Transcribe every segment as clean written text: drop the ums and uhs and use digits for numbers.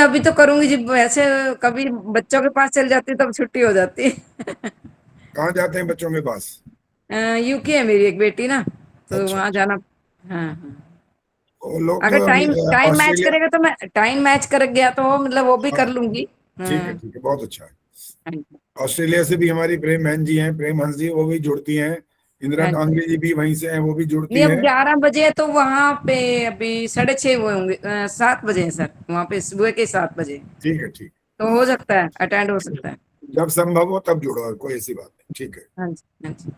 अभी तो करूंगी जी, वैसे कभी बच्चों के पास चल जाती तब छुट्टी हो जाती है। कहाँ जाते हैं बच्चों के पास? यूके है मेरी एक बेटी ना, तो अच्छा वहां अच्छा। जाना। हाँ हाँ। वो लोग अगर तो अभी टाइम टाइम मैच ऑस्ट्रेलिया। करेगा तो मैं, टाइम मैच कर गया तो मतलब वो भी हाँ कर लूंगी। ठीक है हाँ। ठीक है, बहुत अच्छा है। हाँ ऑस्ट्रेलिया से भी हमारी प्रेम बहन जी हैं, प्रेम हंस जी, वो भी जुड़ती हैं। इंदिरा हाँ जी। डांगे जी भी वहीं से हैं, वो भी जुड़ती नहीं, अब हैं। 11 बजे है तो वहां पे अभी 6:30 हुए होंगे, 7 बजे है सर, वहां पे सुबह के 7 बजे। ठीक है ठीक तो हो सकता है, अटेंड हो सकता है। है, जब संभव हो तब जुड़ो, कोई ऐसी बात नहीं, ठीक है। हाँ जी हाँ जी।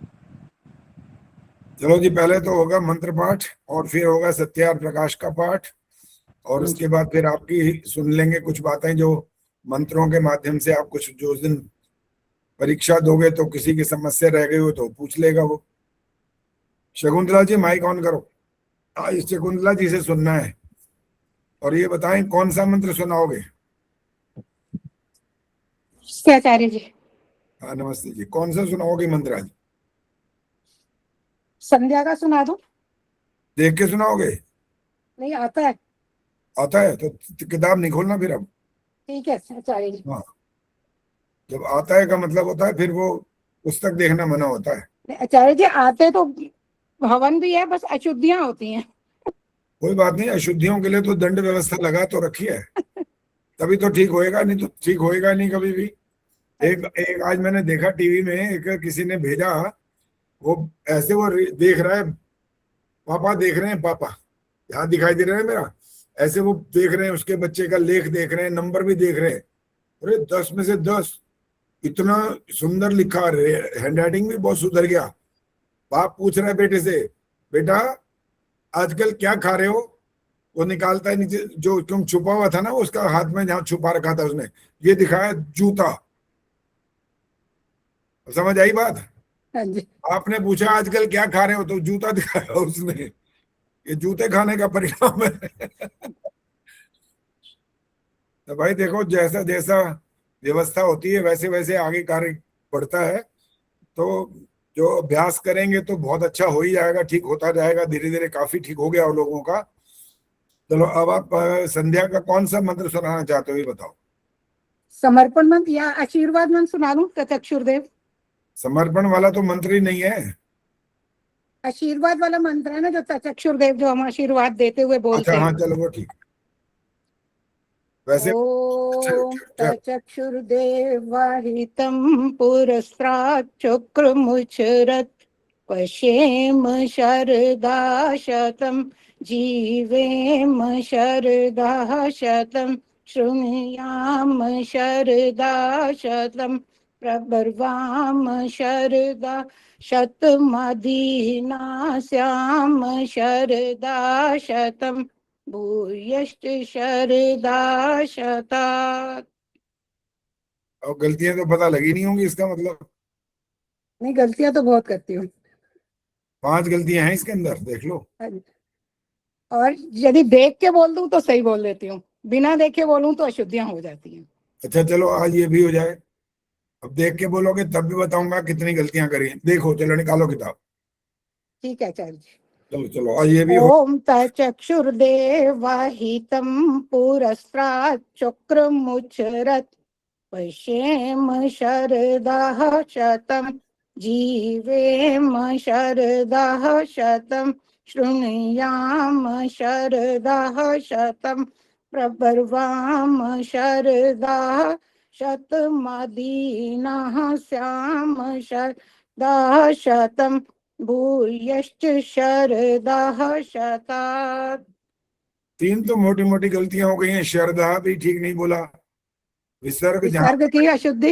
चलो जी, पहले तो होगा मंत्र पाठ, और फिर होगा सत्यार प्रकाश का पाठ, और हाँ उसके जी। बाद फिर आपकी सुन लेंगे कुछ बातें जो मंत्रों के माध्यम से आप कुछ, जो उस दिन परीक्षा दोगे तो किसी की समस्या रह गई हो तो पूछ लेगा वो। शकुंतला जी माइक ऑन करो। इस शकुंतला जी से सुनना है। और ये बताएं कौन सा मंत्र सुनाओगे? आचार्य जी, हाँ नमस्ते जी, कौन सा सुनाओगे मंत्र आज? संध्या का सुना दूं? देख के सुनाओगे? नहीं आता है। आता है तो किताब नहीं खोलना फिर अब। ठीक है आचार्य जी। हाँ, जब आता है का मतलब होता है फिर वो पुस्तक देखना मना होता है। नहीं, आचार्य जी आते तो हवन भी है, बस अशुद्धियां होती हैं। कोई बात नहीं, अशुद्धियों के लिए तो दंड व्यवस्था लगा तो रखी है, तभी तो ठीक होएगा, नहीं तो ठीक होएगा नहीं कभी भी। हाँ एक जी। एक आज मैंने देखा टीवी में, एक किसी ने भेजा, वो ऐसे वो देख रहा है, पापा देख रहे हैं, पापा यहाँ दिखाई दे रहा है मेरा, ऐसे वो देख रहे हैं, उसके बच्चे का लेख देख रहे हैं, नंबर भी देख रहे हैं। अरे 10 में से 10, इतना सुंदर लिखा, हैंड राइटिंग भी बहुत सुधर गया। बाप पूछ रहा है बेटे से, बेटा आजकल क्या खा रहे हो? वो निकालता है नीचे, जो तुम छुपा हुआ था ना उसका हाथ में, जहां छुपा रखा था उसने, ये दिखाया जूता। समझ आई बात? हाँ जी। आपने पूछा आजकल क्या खा रहे हो, तो जूता दिखाया उसने। ये जूते खाने का परिणाम है। तो भाई देखो, जैसा जैसा व्यवस्था होती है वैसे वैसे आगे कार्य बढ़ता है। तो जो अभ्यास करेंगे तो बहुत अच्छा हो ही जाएगा, ठीक होता जाएगा धीरे धीरे, काफी ठीक हो गया और लोगों का। चलो अब आप संध्या का कौन सा मंत्र सुनाना चाहते हो ये बताओ। समर्पण मंत्र या आशीर्वाद मंत्र सुना दूं? प्रत्यक्षुरदेव। समर्पण वाला तो मंत्र ही नहीं है। आशीर्वाद वाला मंत्र है ना, जो चक्षुर्देव, जो हम आशीर्वाद देते हुए अच्छा बोलते हाँ, हैं। चलो वो ठीक है। वैसे ओम तचक्षुर्देवाहितं पुरस्तात् शुक्रमुचरत् पश्येम शरदा शतं जीवेम शरदा शतं शृणुयाम शरदा शतं प्रब्रवाम शरदा शतमधीनास्याम शरदा शतम् भूयश्च शरदा शतात्। और गलतियां तो पता लगी नहीं होंगी इसका मतलब। नहीं, गलतियां तो बहुत करती हूँ। 5 गलतियां हैं इसके अंदर, देख लो। और यदि देख के बोल दूं तो सही बोल देती हूँ, बिना देखे बोलूं तो अशुद्धियां हो जाती हैं। अच्छा चलो आज ये भी हो जाए। अब देख के बोलोगे तब भी बताऊंगा कितनी गलतियां करी हैं। देखो चलो निकालो किताब। ठीक है आचार्य जी। चलो चलो आज ये भी हो। ओम तचक्षुर्देवाहितं पुरस्तात् शुक्रमुचरत् पश्येम शरदः शतं जीवेम शरदः शतं शृणुयाम शरदः शतं प्रब्रवाम शरदः शतमदीनः स्याम शरदः शतं भूयश्च शरदः शतात्। 3 तो मोटी मोटी गलतियां हो गई हैं, शरदा भी ठीक नहीं बोला, विसर्ग जहां, विसर्ग की अशुद्धि।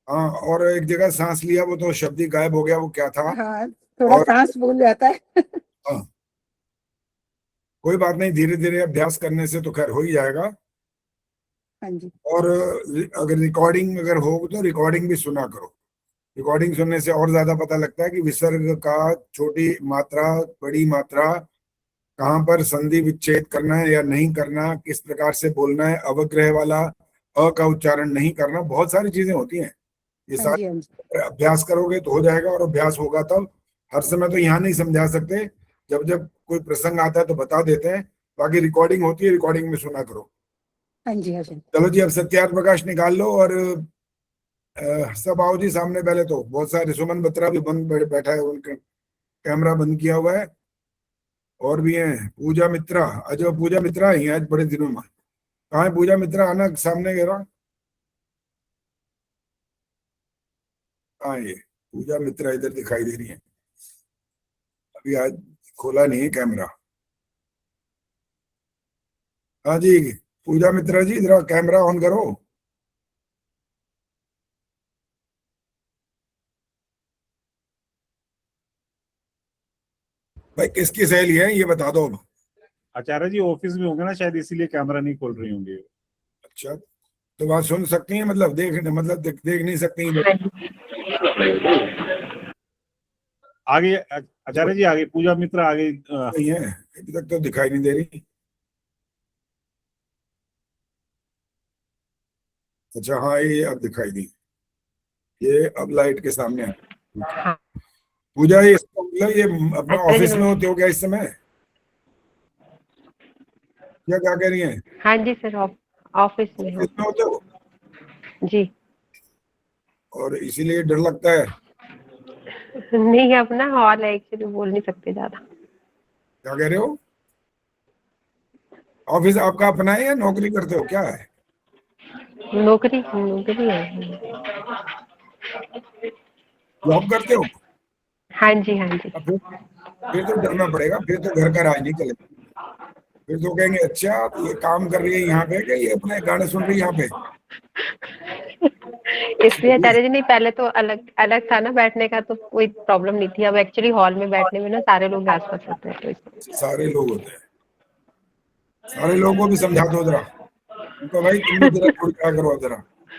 हाँ, और एक जगह सांस लिया वो तो शब्द ही गायब हो गया, वो क्या था? हाँ, थोड़ा और सांस भूल जाता है। हाँ, कोई बात नहीं, धीरे धीरे अभ्यास करने से तो खैर हो ही जाएगा। हाँ जी। और अगर रिकॉर्डिंग अगर हो तो रिकॉर्डिंग भी सुना करो। रिकॉर्डिंग सुनने से और ज्यादा पता लगता है कि विसर्ग का छोटी मात्रा, बड़ी मात्रा, कहाँ पर संधि विच्छेद करना है या नहीं करना, किस प्रकार से बोलना है, अवग्रह वाला अ का उच्चारण नहीं करना, बहुत सारी चीजें होती हैं। ये हाँ जी। हाँ जी। सारे अभ्यास करोगे तो हो जाएगा, और अभ्यास होगा तब। हर समय तो यहाँ नहीं समझा सकते, जब जब कोई प्रसंग आता है तो बता देते हैं। बाकी रिकॉर्डिंग होती है, रिकॉर्डिंग में सुना करो। हाँ जी, हाँ जी। चलो जी, अब सत्यार्थ प्रकाश निकाल लो और सब आओ जी सामने। पहले तो बहुत सारे, सुमन बत्रा भी बंद बैठा है, उनका कैमरा बंद किया हुआ है। और भी हैं पूजा मित्रा। अजय पूजा मित्रा ही है आज बड़े दिनों में। कहाँ है पूजा मित्रा? आना सामने कह रहा। कहाँ है ये पूजा मित्रा? इधर दिखाई दे रही है, अभी आज खोला नहीं है कैमरा। हाँ जी पूजा मित्रा जी, जरा कैमरा ऑन करो। भाई किसकी सहेली है ये बता दो अब। आचार्य जी ऑफिस में होंगे ना शायद, इसीलिए कैमरा नहीं खोल रही होंगी। अच्छा, तो बात सुन सकती हैं, मतलब देख नहीं सकती हैं। आगे आचार्य जी, आगे पूजा मित्र आगे। नहीं है अभी तक तो दिखाई नहीं दे रही। अच्छा हाँ, ये अब दिखाई दी, ये अब लाइट के सामने है। पूजा, ये इसका मतलब ये अपना ऑफिस में होते हो क्या इस समय? क्या क्या कह रही हैं? हाँ जी सर, ऑफिस में ऑफिस में होते हो जी। और इसीलिए डर लगता है? नहीं, अपना हॉल है एक्चुअली, बोल नहीं सकते ज्यादा। क्या कह रहे हो? ऑफिस आपका अपना है या नौकरी करते हो, क्या है? नौकरी नौकरी है। जॉब करते हो? हाँ जी, हाँ जी। फिर तो डरना पड़ेगा, फिर तो घर का राज नहीं चलेगा। फिर तो कहेंगे अच्छा ये काम कर रही है यहाँ पे, क्या ये अपने गाने सुन रही है यहाँ पे? इसलिए आचार्य जी, नहीं पहले तो अलग अलग था ना बैठने का, तो कोई प्रॉब्लम नहीं थी। अब एक्चुअली हॉल में बैठने में ना सारे लोग आसपास होते हैं, तो सारे लोग होते हैं, सारे लोगों को भी समझा दो जरा उनको, भाई तुम भी जरा थोड़ी क्या करो जरा,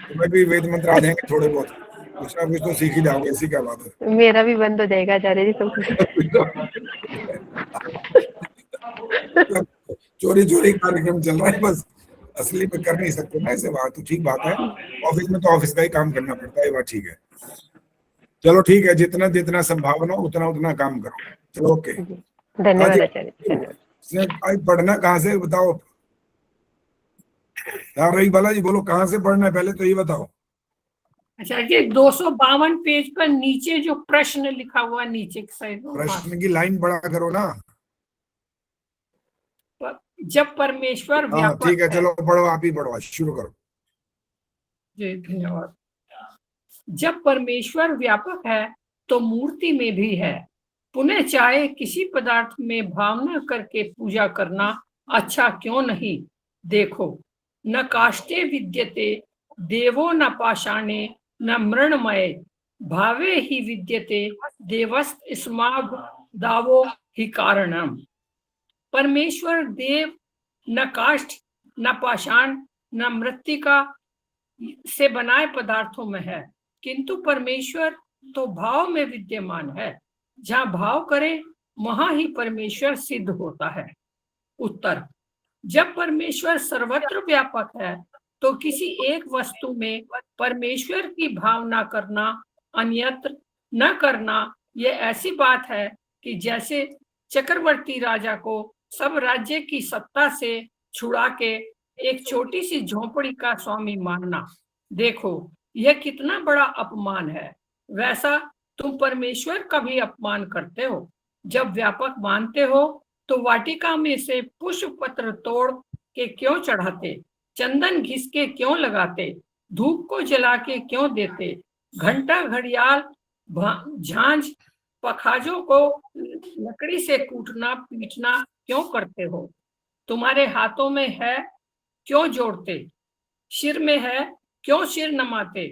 तुम्हें भी वेद मंत्र आ जाएंगे थोड़े बहुत, कुछ ना कुछ तो सीख ही जाओगे, ऐसी क्या बात है। मेरा भी बंद हो जाएगा आचार्य जी, तो चोरी चोरी कार्यक्रम चल रहा है बस, असली में कर नहीं सकते ना ऐसे बात। तो ठीक बात है, ऑफिस में तो ऑफिस का ही काम करना पड़ता है, ये बात ठीक है। चलो ठीक है, जितना जितना संभावना हो उतना उतना काम करो। चलो ओके, धन्यवाद आचार्य जी, धन्यवाद। आज पढ़ना कहाँ से बताओ यार? रही बालाजी बोलो कहाँ से पढ़ना है, पहले तो ये बताओ। अच्छा ये 252 पेज पर नीचे जो प्रश्न लिखा हुआ नीचे की साइड, प्रश्न की लाइन बड़ा करो ना। जब परमेश्वर हाँ व्यापक ठीक है, चलो पढ़ो, आप ही पढ़ो, शुरू करो। जी धन्यवाद। जब परमेश्वर व्यापक है तो मूर्ति में भी है। पुनः चाहे किसी पदार्थ में भावना करके पूजा करना अच्छा क्यों नहीं। देखो, न काष्ठे विद्यते देवो न पाषाणे न मृण्मये, भावे ही विद्यते देवस्त स्माग दावो ही कारणम। परमेश्वर देव न काष्ठ न पाषाण न मृत्तिका से बनाए पदार्थों में है, किंतु परमेश्वर तो भाव में विद्यमान है। जहाँ भाव करे वहां ही परमेश्वर सिद्ध होता है। उत्तर, जब परमेश्वर सर्वत्र व्यापक है तो किसी एक वस्तु में परमेश्वर की भावना करना अन्यत्र न करना यह ऐसी बात है कि जैसे चक्रवर्ती राजा को सब राज्य की सत्ता से छुड़ा के एक छोटी सी झोपड़ी का स्वामी मानना। देखो यह कितना बड़ा अपमान है। वैसा तुम परमेश्वर का भी अपमान करते हो। जब व्यापक मानते हो तो वाटिका में से पुष्प पत्र तोड़ के क्यों चढ़ाते, चंदन घिस के क्यों लगाते, धूप को जला के क्यों देते, घंटा घड़ियाल झांझ पखाजों को लकड़ी से कूटना पीटना क्यों करते हो। तुम्हारे हाथों में है क्यों जोड़ते, सिर में है क्यों सिर नमाते,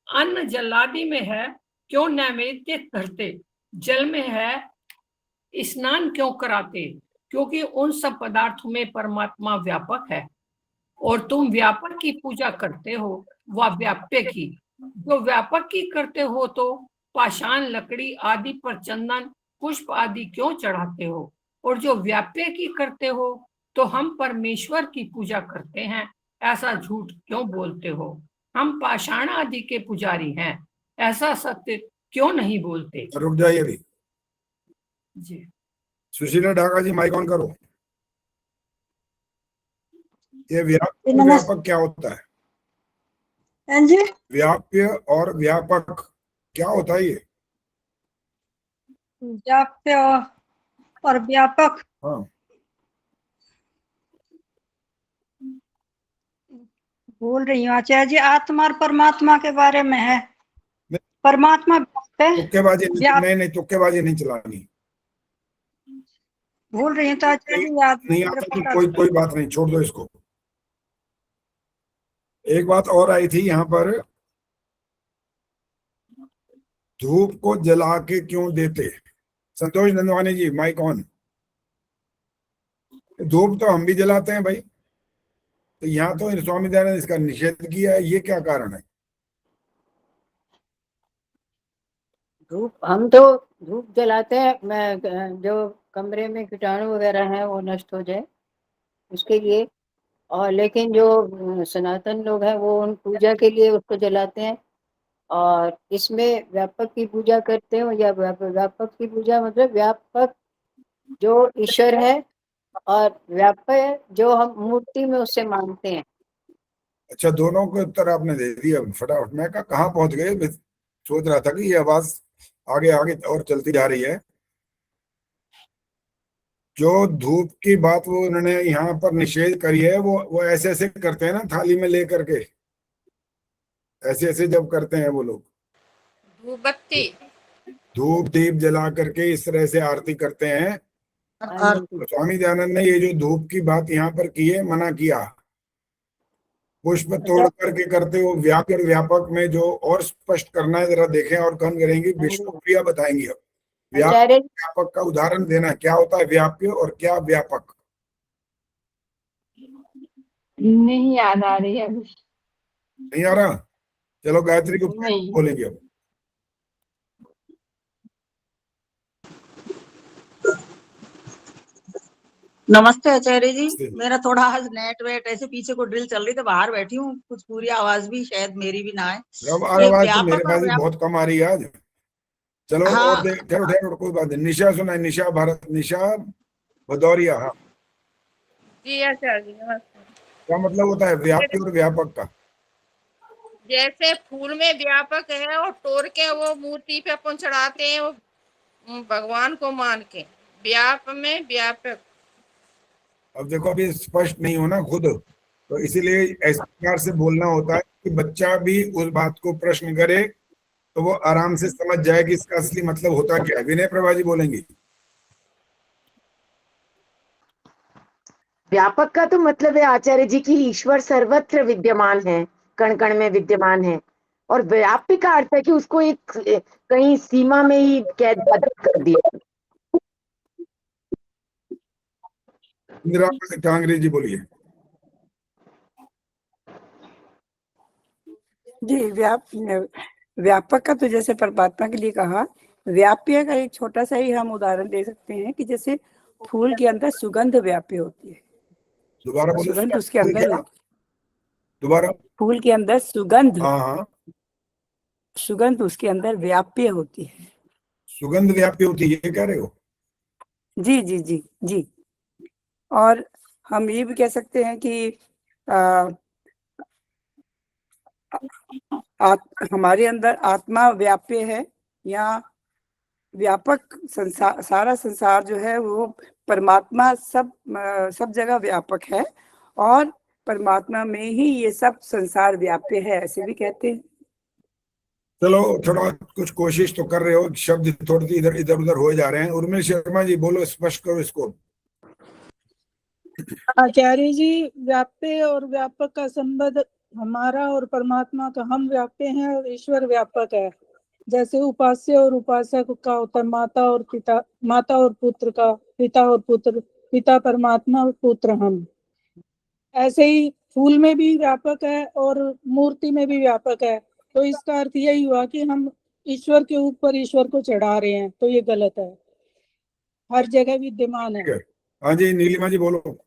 अन्न जल्लादी में है क्यों नैवेद्य धरते, जल में है स्नान क्यों कराते, क्योंकि उन सब पदार्थों में परमात्मा व्यापक है और तुम व्यापक की पूजा करते हो व व्याप्य की। जो व्यापक की करते हो तो पाषाण लकड़ी आदि पर चंदन पुष्प आदि क्यों चढ़ाते हो, और जो व्याप्य की करते हो तो हम परमेश्वर की पूजा करते हैं ऐसा झूठ क्यों बोलते हो। हम पाषाण आदि के पुजारी हैं ऐसा सत्य क्यों नहीं बोलते। रुक जाइए अभी, जी सुशीला ढाका जी माइक ऑन करो। ये व्याप्य और व्यापक क्या होता है? हाँ जी, व्याप्य और व्यापक क्या होता है ये? व्याप्य और व्यापक। हाँ, बोल रही हूँ आचार्य जी, आत्मा और परमात्मा के बारे में है। परमात्मा व्याप्त है, तुक्केबाजी व्याप नहीं, तुक्केबाजी नहीं चलानी। भूल रही हूँ तो आचार्य जी, याद नहीं मेरे आता तो पता कोई कोई बात नहीं, छोड़ दो इसको। एक बात और आई थी यहाँ पर, धूप को जला के क्यों देते? संतोष नंदवानी जी, माइक ऑन। धूप तो हम भी जलाते हैं भाई, तो यहाँ तो स्वामी दयानंद ने इसका निषेध किया है, ये क्या कारण है? धूप हम तो धूप जलाते हैं, मैं जो कमरे में कीटाणु वगैरह हैं वो नष्ट हो जाए उसके लिए। और लेकिन जो सनातन लोग हैं वो उन पूजा के लिए उसको जलाते हैं। और इसमें व्यापक की पूजा करते हो या व्यापक की पूजा मतलब व्यापक जो ईश्वर है और व्यापक जो हम मूर्ति में उससे मानते हैं। अच्छा, दोनों को उत्तर आपने दे दिया फटाफट। मैं कहाँ पहुंच गए? मैं सोच रहा था कि ये आवाज आगे आगे और चलती जा रही है। जो धूप की बात वो उन्होंने यहाँ पर निषेध करी है, वो ऐसे ऐसे करते हैं ना, थाली में ले करके ऐसे ऐसे जब करते हैं वो लोग, धूपबत्ती। धूप दीप जला करके इस तरह से आरती करते हैं। तो स्वामी दयानंद ने ये जो धूप की बात यहाँ पर की है, मना किया। पुष्प तोड़ करके करते हो। व्याप्य और व्यापक में जो और स्पष्ट करना है, जरा देखें और कौन करेंगी? विष्णु प्रिया बताएंगी। अब व्याप्य व्यापक का उदाहरण देना है, क्या होता है व्याप्य और क्या व्यापक? नहीं याद आ रही है अभी। नहीं आ रहा? चलो गायत्री को बोलेंगे अब। नमस्ते आचार्य जी, मेरा थोड़ा आज नेट वेट ऐसे पीछे को ड्रिल चल रही थी, बाहर बैठी हूँ, कुछ पूरी आवाज भी शायद मेरी भी ना आए। आवाज तो मेरे पास भी बहुत कम आ रही है आज। चलो हाँ, और ठहरो ठहरो, कोई बात नहीं। निशा सुना है, निशा भारत, निशा भदौरिया। हाँ, जी आचार्य जी नमस्ते। क्या मतलब होता है व्याप्य और व्यापक का? जैसे फूल में व्यापक है और तोड़ के वो मूर्ति पे अपन चढ़ाते हैं, वो भगवान को मान के। व्याप में व्यापक। अब देखो, अभी स्पष्ट नहीं होना खुद, तो इसीलिए इस प्रकार से बोलना होता है कि बच्चा भी उस बात को प्रश्न करे तो वो आराम से समझ जाए कि इसका असली मतलब होता क्या है। विनय प्रभा जी बोलेंगी। व्यापक का तो मतलब है आचार्य जी की ईश्वर सर्वत्र विद्यमान है, कण कण में विद्यमान है। और व्याप्य का अर्थ है कि उसको एक कहीं सीमा में ही कैद कर दिया। इंदिरा कांग्रेस जी बोलिए। जी, व्यापक का तो जैसे परमात्मा के लिए कहा, व्याप्य का एक छोटा सा ही हम उदाहरण दे सकते हैं कि जैसे फूल के अंदर सुगंध व्याप्य होती है। दोबारा बोलो। सुगंध उसके अंदर, दोबारा। फूल के अंदर सुगंध, हाँ, सुगंध उसके अंदर व्याप्य होती है। सुगंध व्याप्य होती है, ये कह रहे हो? जी जी जी जी। और हम ये भी कह सकते हैं कि हमारे अंदर आत्मा व्याप्य है, या व्यापक संसार, सारा संसार जो है वो परमात्मा सब जगह व्यापक है और परमात्मा में ही ये सब संसार व्याप्य है, ऐसे भी कहते हैं। चलो थोड़ा कुछ कोशिश तो कर रहे हो, शब्द थोड़ी इधर इधर उधर हो जा रहे हैं। उर्मिल शर्मा जी बोलो, स्पष्ट करो इसको। आचार्य जी, व्याप्य और व्यापक का संबंध हमारा और परमात्मा का, हम व्याप्य हैं और ईश्वर व्यापक है। जैसे उपास्य और उपासक का होता है माता और पिता, माता और पुत्र का, पिता और पुत्र, पिता परमात्मा और पुत्र हम। ऐसे ही फूल में भी व्यापक है और मूर्ति में भी व्यापक है। तो इसका अर्थ यही हुआ कि हम ईश्वर के ऊपर ईश्वर को चढ़ा रहे हैं, तो ये गलत है। हर जगह विद्यमान है। हाँ जी, नीलिमा जी बोलो।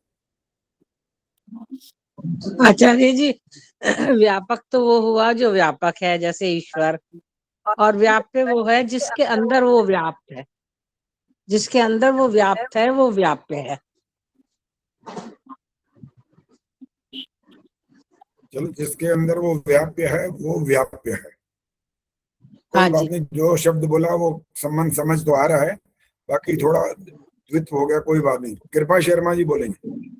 आचार्य जी, व्यापक तो वो हुआ जो व्यापक है जैसे ईश्वर, और व्याप्य वो है जिसके अंदर वो व्याप्त है, जिसके अंदर वो व्याप्त है वो व्याप्य है। चलो, जिसके अंदर वो व्याप्य है वो व्याप्य है। हाँ कोई बात जी। नहीं, जो शब्द बोला वो संबंध समझ तो आ रहा है, बाकी थोड़ा द्वित हो गया, कोई बात नहीं। कृपा शर्मा जी बोलेंगे।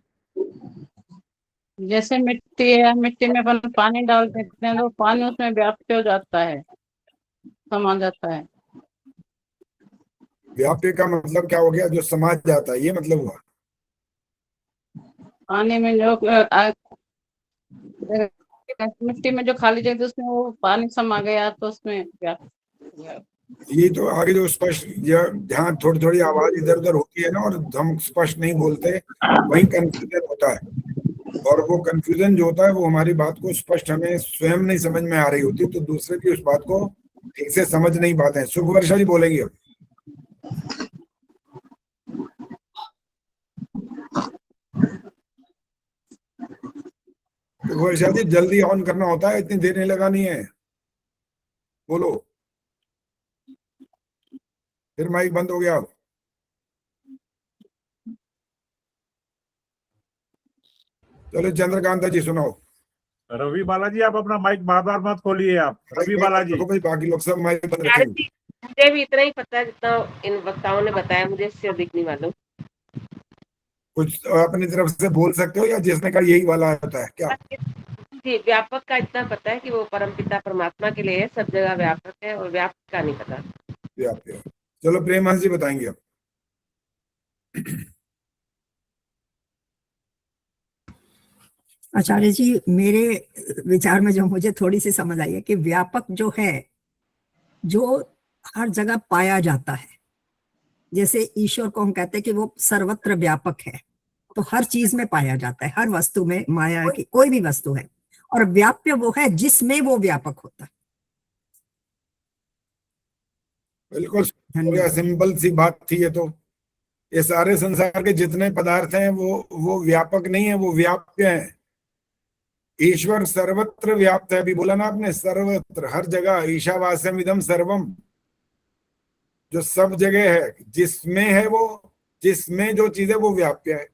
जैसे मिट्टी है, मिट्टी में अपन पानी डाल देते हैं तो पानी उसमें व्याप्त हो जाता है, समा जाता है। व्याप्य का मतलब क्या हो गया? जो समाज जाता है, ये मतलब हुआ। पानी में जो मिट्टी में जो खाली जगह उसमें वो पानी समा गया तो उसमें व्याप्त। ये तो आगे जो स्पष्ट, जहाँ थोड़ी थोड़ी आवाज इधर उधर होती है ना और हम स्पष्ट नहीं बोलते, वहीं कंफ्यूजन होता है। और वो कंफ्यूजन जो होता है वो हमारी बात को स्पष्ट हमें स्वयं नहीं समझ में आ रही होती, तो दूसरे भी उस बात को ठीक से समझ नहीं पाते हैं। सुखवर्षा जी बोलेंगे अब। सुखवर्षा जी जल्दी ऑन करना होता है, इतनी देर नहीं लगानी है। बोलो, फिर माइक बंद हो गया। चलो चंद्रकांता जी सुनाओ। रवि बालाजी आप अपना माइक बार बार मत खोलिए। आप रवि बालाजी, भाई बाकी लोग सब माइक बंद रखेंगे। मुझे भी इतना ही पता है जितना इन वक्ताओं ने बताया, मुझे इससे अधिक नहीं मालूम। कुछ अपनी तरफ से बोल सकते हो या जिसने कहा यही वाला होता है क्या? जी, व्यापक का इतना पता है कि वो परमपिता परमात्मा के लिए है, सब जगह व्यापक है, और व्यापक का नहीं पता। व्याप्य। चलो प्रेमानंद जी बताएंगे अब। आचार्य जी, मेरे विचार में जो मुझे थोड़ी सी समझ आई है कि व्यापक जो है, जो हर जगह पाया जाता है, जैसे ईश्वर को हम कहते हैं कि वो सर्वत्र व्यापक है, तो हर चीज में पाया जाता है, हर वस्तु में, माया की कोई भी वस्तु है। और व्याप्य वो है जिसमें वो व्यापक होता है। बिल्कुल हो गया, सिंपल सी बात थी ये तो। ये सारे संसार के जितने पदार्थ हैं वो व्यापक नहीं है, वो व्याप्य है। ईश्वर सर्वत्र व्याप्त है, अभी बोला ना आपने, सर्वत्र, हर जगह। ईशावास्यम इदम सर्वम, जो सब जगह है, जिसमें है वो, जिसमें जो चीज है वो व्याप्य है।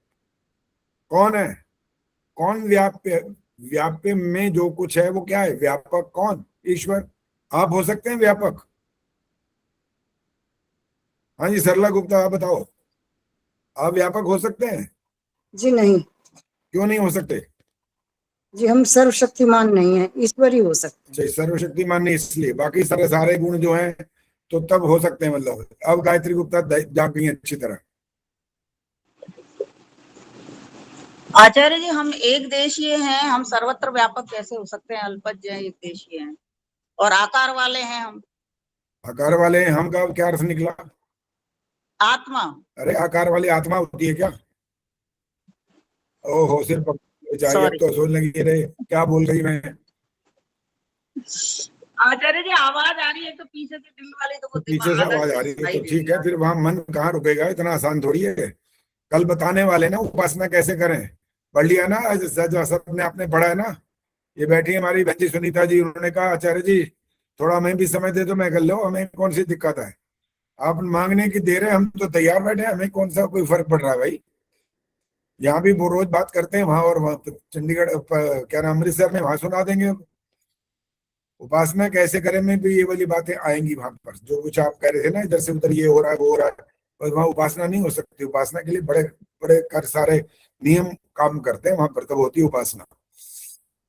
कौन है? कौन व्याप्य? व्याप्य में जो कुछ है वो क्या है? व्यापक कौन? ईश्वर। आप हो सकते हैं व्यापक? हाँ जी सरला गुप्ता, आप बताओ, आप व्यापक हो सकते हैं? जी नहीं। क्यों नहीं हो सकते? जी हम सर्वशक्तिमान नहीं है, ईश्वर ही हो सकते हैं। सर्वशक्तिमान नहीं इसलिए, बाकी सारे गुण जो हैं तो तब हो सकते हैं। मतलब अब गायत्री गुप्ता जाग गई अच्छी तरह। आचार्य जी, हम एक देशीय हैं, हम सर्वत्र व्यापक कैसे हो सकते हैं? अल्पज्ञ एक देशीय हैं और आकार वाले हैं हम। आकार वाले हैं हम का क्या अर्थ निकला? आत्मा। अरे आकार वाली आत्मा होती है क्या? ओहो, सिर्फ तो सोच लगी रहे क्या बोल रही मैं। आचार्य जी आवाज आ रही है तो पीछे से दिल वाली, तो पीछे से आवाज आ रही है तो ठीक है, फिर वहां मन कहाँ रुकेगा? इतना आसान थोड़ी है। कल बताने वाले ना उपासना कैसे करें, पढ़ लिया ना, सबने आपने पढ़ा है ना। ये बैठी हमारी बहन सुनीता जी, उन्होंने कहा आचार्य जी थोड़ा हमें भी समय दे दो, मैं कर लो, हमें कौन सी दिक्कत है? आप मांगने की दे रहे हैं, हम तो तैयार बैठे हैं, हमें कौन सा कोई फर्क पड़ रहा है भाई। यहाँ भी वो रोज बात करते हैं वहां, और वहां चंडीगढ़ क्या नाम, अमृतसर में, वहां सुना देंगे। उपासना कैसे करें में भी ये वाली बातें आएंगी वहां पर, जो कुछ आप कह रहे थे ना, इधर से उधर ये हो रहा है वो हो रहा है, और वहां उपासना नहीं हो सकती। उपासना के लिए बड़े बड़े कर सारे नियम काम करते हैं वहां पर, तब होती है उपासना।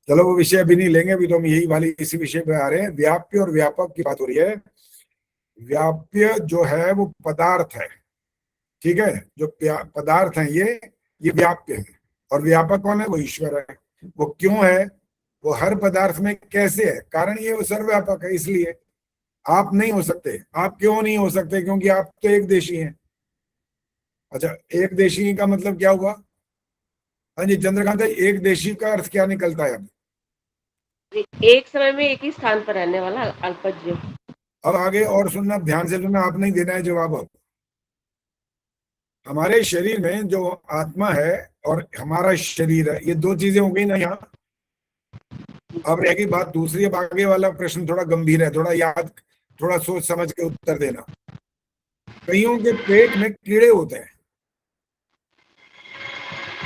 चलो वो विषय अभी नहीं लेंगे, अभी तो हम यही वाली इसी विषय पे आ रहे हैं। व्याप्य और व्यापक की बात हो रही है। व्याप्य जो है वो पदार्थ है, ठीक है, जो पदार्थ है ये व्याप्य है। और व्यापक कौन है? वो ईश्वर है। वो क्यों है? वो हर पदार्थ में कैसे है? कारण ये वो सर्वव्यापक है, इसलिए आप नहीं हो सकते। आप क्यों नहीं हो सकते? क्योंकि आप तो एक देशी हैं। अच्छा, एक देशी का मतलब क्या हुआ? हाँ जी चंद्रकांत, एक देशी का अर्थ क्या निकलता है? एक समय में एक ही स्थान पर रहने वाला अल्पज्ञ। अब आगे और सुनना, ध्यान से सुनना, आप नहीं देना है जवाब। अब हमारे शरीर में जो आत्मा है और हमारा शरीर है, ये दो चीजें हो गई ना यहाँ। अब रहेगी बात दूसरी। अब आगे वाला प्रश्न थोड़ा गंभीर है, थोड़ा याद, थोड़ा सोच समझ के उत्तर देना। कईयों के पेट में कीड़े होते हैं,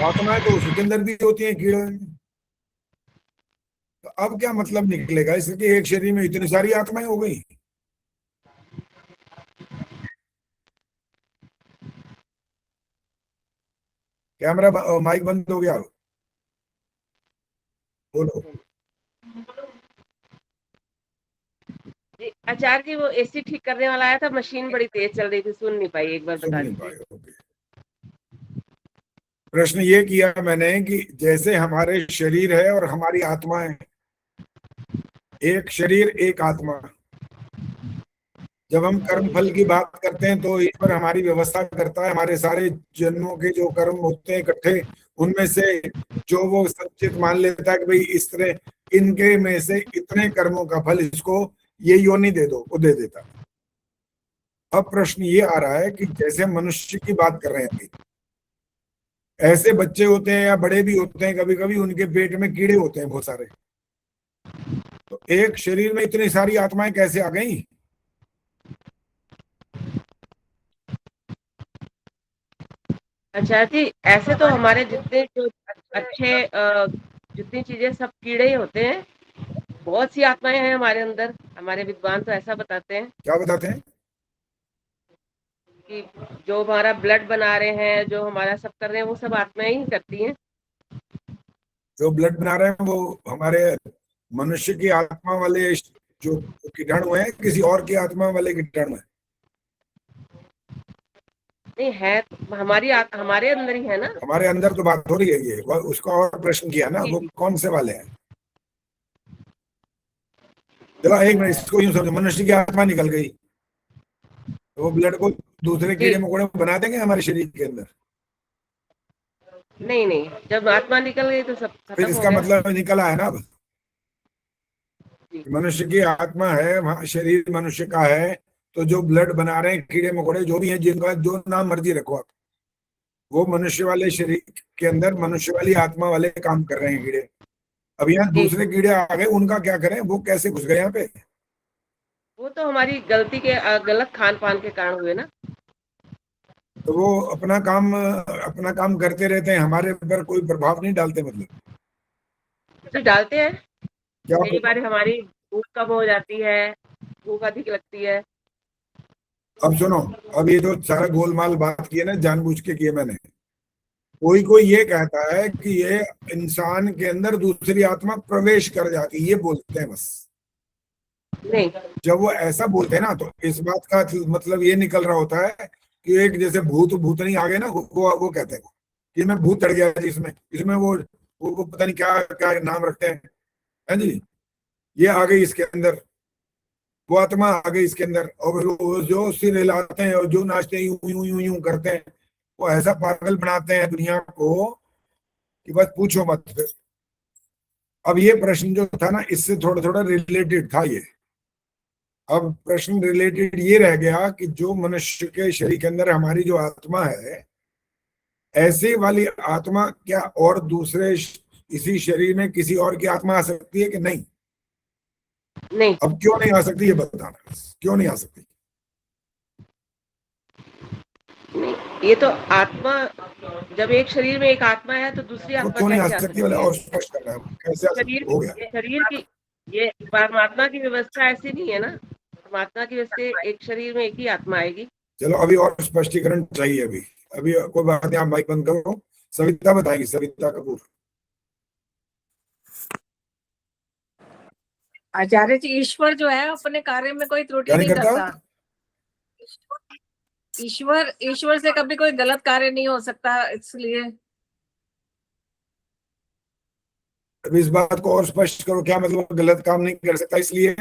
आत्माएं तो उसके अंदर भी होती हैं कीड़े। अब क्या मतलब निकलेगा इसके, एक शरीर में इतनी सारी आत्माएं हो गई। कैमरा माइक बंद हो गया, बोलो। जी आचार्य जी, वो एसी ठीक करने वाला आया था, मशीन बड़ी तेज चल रही थी, सुन नहीं पाई, एक बार बता दीजिए। प्रश्न ये किया मैंने कि जैसे हमारे शरीर है और हमारी आत्मा है, एक शरीर एक आत्मा। जब हम कर्म फल की बात करते हैं तो ईश्वर हमारी व्यवस्था करता है, हमारे सारे जन्मों के जो कर्म होते हैं इकट्ठे, उनमें से जो वो संचित मान लेता है कि भाई इस तरह इनके में से इतने कर्मों का फल इसको ये योनि दे दो, वो दे देता है। अब प्रश्न ये आ रहा है कि जैसे मनुष्य की बात कर रहे हैं अभी, ऐसे बच्चे होते हैं या बड़े भी होते हैं, कभी कभी उनके पेट में कीड़े होते हैं बहुत सारे, तो एक शरीर में इतनी सारी आत्माएं कैसे आ गई? आचार्य जी, ऐसे तो हमारे जितने जो अच्छे जितनी चीजें सब कीड़े ही होते हैं, बहुत सी आत्माएं हैं हमारे अंदर। हमारे विद्वान तो ऐसा बताते हैं। क्या बताते हैं? कि जो हमारा ब्लड बना रहे हैं, जो हमारा सब कर रहे हैं, वो सब आत्माएं ही करती हैं। जो ब्लड बना रहे हैं वो हमारे मनुष्य की आत्मा वाले जो कीटाणु है, किसी और की आत्मा वाले कीटाणु है? नहीं है, हमारे अंदर ही है ना। हमारे अंदर तो बात हो रही है ये, उसका और प्रश्न किया ना, वो कौन से वाले हैं? चलो एक मिनट, इसको यूं समझो, मनुष्य की आत्मा निकल गई तो वो ब्लड को दूसरे कीड़े मकोड़े बना देंगे हमारे शरीर के अंदर? नहीं नहीं, जब आत्मा निकल गई तो सब खत्म फिर हो इसका गया। मतलब निकला है ना अब, मनुष्य की आत्मा है, शरीर मनुष्य का है, तो जो ब्लड बना रहे हैं कीड़े मकोड़े जो भी हैं, जिनका जो नाम मर्जी रखो आप, वो मनुष्य वाले शरीर के अंदर मनुष्य वाली आत्मा वाले काम कर रहे हैं कीड़े। अब यहाँ दूसरे कीड़े आ गए, उनका क्या करें? वो कैसे घुस गए यहाँ पे? वो तो हमारी गलती के गलत खान पान के कारण हुए ना। तो वो अपना काम करते रहते हैं, हमारे ऊपर कोई प्रभाव नहीं डालते? मतलब तो डालते हैं, क्या? कई बार हमारी भूख कम हो जाती है, भूख अधिक लगती है। अब सुनो, अब ये जो सारा गोलमाल बात की है ना, जानबूझ के किए मैंने। कोई ये कहता है कि ये इंसान के अंदर दूसरी आत्मा प्रवेश कर जाती है, ये बोलते हैं बस। नहीं, जब वो ऐसा बोलते हैं ना, तो इस बात का मतलब ये निकल रहा होता है कि एक जैसे भूतनी आ गए ना, वो कहते हैं कि मैं भूत चढ़ गया जी इसमें वो पता नहीं क्या क्या नाम रखते हैं, है जी, ये आ गई इसके अंदर, वो आत्मा आ गई इसके अंदर, और जो सिर हिलाते हैं और जो नाचते हैं यूं यूं यूं यूं करते हैं, वो ऐसा पागल बनाते हैं दुनिया को कि बस पूछो मत। फिर अब ये प्रश्न जो था ना, इससे थोड़ा थोड़ा रिलेटेड था ये। अब प्रश्न रिलेटेड ये रह गया कि जो मनुष्य के शरीर के अंदर हमारी जो आत्मा है, ऐसी वाली आत्मा क्या और दूसरे इसी शरीर में किसी और की आत्मा आ सकती है कि नहीं? नहीं। अब क्यों नहीं आ सकती ये बताना, क्यों नहीं आ सकती? नहीं, ये तो आत्मा, जब एक शरीर में एक आत्मा है तो दूसरी आत्मा क्यों नहीं आ कैसे सकती वाला और स्पष्ट करना है, कैसे आ सकती? हो गया। शरीर की, ये परमात्मा की व्यवस्था ऐसी नहीं है ना। परमात्मा की व्यवस्था, एक शरीर में एक ही आत्मा आएगी। चलो अभी और स्पष्टीकरण चाहिए। अभी कोई बात नहीं, आप माइक बंद करो, सविता बताएगी, सविता कपूर। आचार्य जी, ईश्वर जो है अपने कार्य में कोई त्रुटि नहीं करता। ईश्वर से कभी कोई गलत कार्य नहीं हो सकता, इसलिए अभी इस बात को और स्पष्ट करो, क्या मतलब गलत काम नहीं कर सकता? इसलिए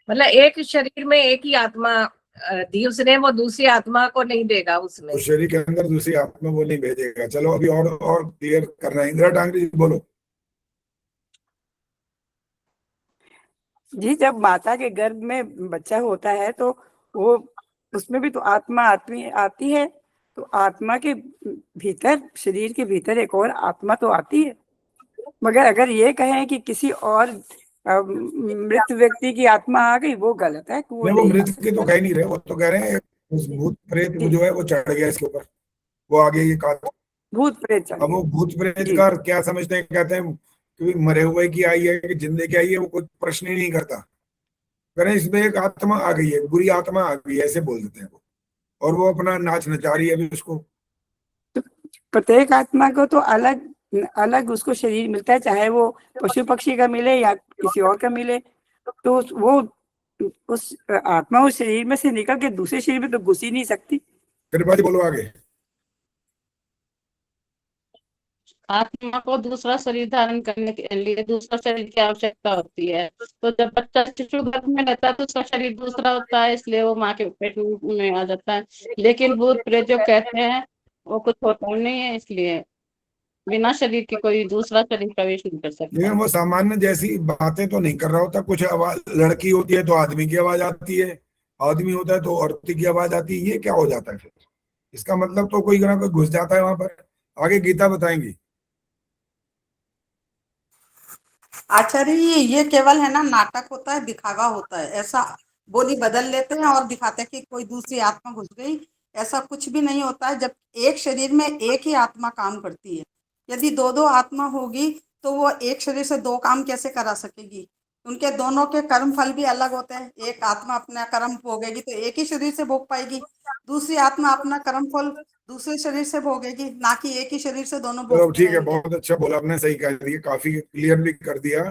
मतलब एक शरीर में एक ही आत्मा दी उसने, वो दूसरी आत्मा को नहीं देगा उसमें। उस शरीर के अंदर दूसरी आत्मा वो नहीं भेजेगा। चलो अभी और क्लियर कर रहे हैं। इंदिरा डांगरी जी बोलो। जी, जब माता के गर्भ में बच्चा होता है तो वो उसमें भी तो आत्मा आती है, तो आत्मा के भीतर, शरीर के भीतर एक और आत्मा तो आती है। मगर अगर ये कहें कि किसी और मृत व्यक्ति की आत्मा आ गई, वो गलत है। वो मृत की तो कह नहीं रहे, वो तो कह रहे हैं उस भूत प्रेत जो है वो चढ़ गया इसके ऊपर, वो आगे ये कहा भूत प्रेत। अब वो भूत प्रेत का क्या समझते हैं? कहते हैं कि मरे हुए की आई है कि जिंदे की आई है, वो कोई प्रश्न ही नहीं करता। करें इसमें एक आत्मा आ गई है, बुरी आत्मा आ गई है, ऐसे बोल देते हैं वो, और वो अपना नाच नचा रही है अभी उसको। प्रत्येक आत्मा को तो अलग अलग उसको शरीर मिलता है, चाहे वो पशु पक्षी का मिले या किसी और का मिले, तो वो उस आत्मा उस शरीर में से निकल के दूसरे शरीर में तो घुस ही नहीं सकती। कृपा जी बोलो आगे। आत्मा को दूसरा शरीर धारण करने के लिए दूसरा शरीर की आवश्यकता होती है। तो जब बच्चा शिशु गर्भ में रहता है तो उसका शरीर दूसरा होता है, इसलिए वो माँ के पेट में आ जाता है। लेकिन भूत प्रेत जो कहते हैं वो कुछ होता नहीं है, इसलिए बिना शरीर के कोई दूसरा शरीर प्रवेश नहीं कर सकता। लेकिन वो सामान्य जैसी बातें तो नहीं कर रहा होता। कुछ आवाज लड़की होती है तो आदमी की आवाज आती है, आदमी होता है तो औरत की आवाज आती है। ये क्या हो जाता है फिर? इसका मतलब तो कोई ना कोई घुस जाता है वहां पर। आगे गीता बताएंगी। आचार्य जी, ये केवल है ना नाटक होता है, दिखावा होता है। ऐसा बोली बदल लेते हैं और दिखाते हैं कि कोई दूसरी आत्मा घुस गई, ऐसा कुछ भी नहीं होता है। जब एक शरीर में एक ही आत्मा काम करती है, यदि दो दो आत्मा होगी तो वो एक शरीर से दो काम कैसे करा सकेगी? उनके दोनों के कर्म फल भी अलग होते हैं। एक आत्मा अपना कर्म भोगेगी तो एक ही शरीर से भोग पाएगी, दूसरी आत्मा अपना कर्म फल दूसरे शरीर से भोगेगी, ना कि एक ही शरीर से दोनों तो भोगते ठीक है, रहेंगे। बहुत अच्छा बोला आपने, सही कह दिया, काफी क्लियर भी कर दिया।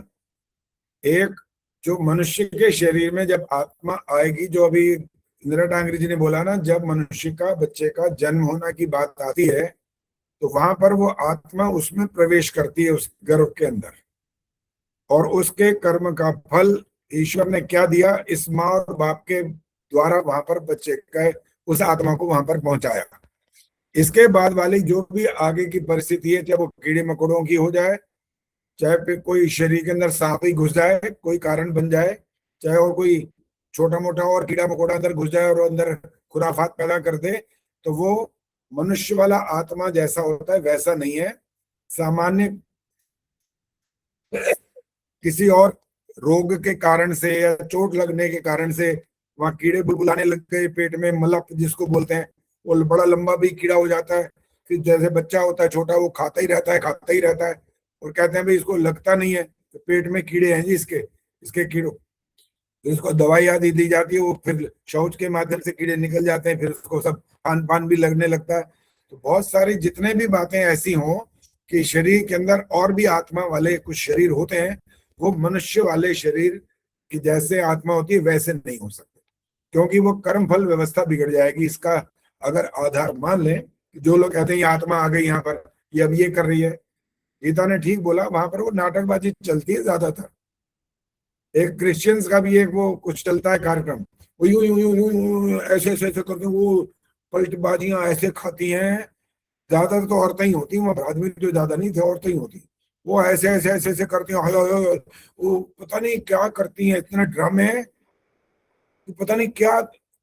एक जो मनुष्य के शरीर में जब आत्मा आएगी, जो अभी इंदिरा टांगरी जी ने बोला ना, जब मनुष्य का बच्चे का जन्म होना की बात आती है तो वहां पर वो आत्मा उसमें प्रवेश करती है, उस गर्भ के अंदर, और उसके कर्म का फल ईश्वर ने क्या दिया, इस माँ और बाप के द्वारा वहां पर बच्चे का उस आत्मा को वहां पर पहुंचाया। इसके बाद वाली जो भी आगे की परिस्थिति है, चाहे वो कीड़े मकोड़ों की हो जाए, चाहे फिर कोई शरीर के अंदर सांप ही घुस जाए, कोई कारण बन जाए, चाहे और कोई छोटा मोटा और कीड़ा मकोड़ा अंदर घुस जाए और अंदर खुराफात पैदा कर दे, तो वो मनुष्य वाला आत्मा जैसा होता है वैसा नहीं है। सामान्य किसी और रोग के कारण से या चोट लगने के कारण से वहां कीड़े बुलबुलाने लग गए पेट में, मलक जिसको बोलते हैं, वो बड़ा लंबा भी कीड़ा हो जाता है। फिर जैसे बच्चा होता है छोटा, वो खाता ही रहता है, खाता ही रहता है, और कहते हैं भाई इसको लगता नहीं है, तो पेट में कीड़े हैं जी इसके कीड़ों, तो इसको दवाई आदि दी जाती है, वो फिर शौच के माध्यम से कीड़े निकल जाते हैं, फिर उसको सब खान पान भी लगने लगता है। तो बहुत सारी जितने भी बातें ऐसी हों कि शरीर के अंदर और भी आत्मा वाले कुछ शरीर होते हैं, वो मनुष्य वाले शरीर की जैसे आत्मा होती है वैसे नहीं हो सकते, क्योंकि वो कर्म फल व्यवस्था बिगड़ जाएगी। इसका अगर आधार मान लें, जो लोग कहते हैं ये आत्मा आ गई यहाँ पर, ये अब ये कर रही है, गीता ने ठीक बोला, वहां पर वो नाटकबाजी चलती है ज्यादातर। एक क्रिश्चियंस का भी एक वो कुछ चलता है कार्यक्रम, वो यूं यूं यूं यूं यूं ऐसे ऐसे ऐसे करके वो पलटबाजियां ऐसे खाती हैं। ज्यादातर तो औरतें ही होती, वहां आदमी तो ज्यादा नहीं थे, औरतें ही होती। वो ऐसे ऐसे ऐसे ऐसे करती हैं, वो पता नहीं क्या करती हैं, इतने ड्रामे हैं, पता नहीं क्या।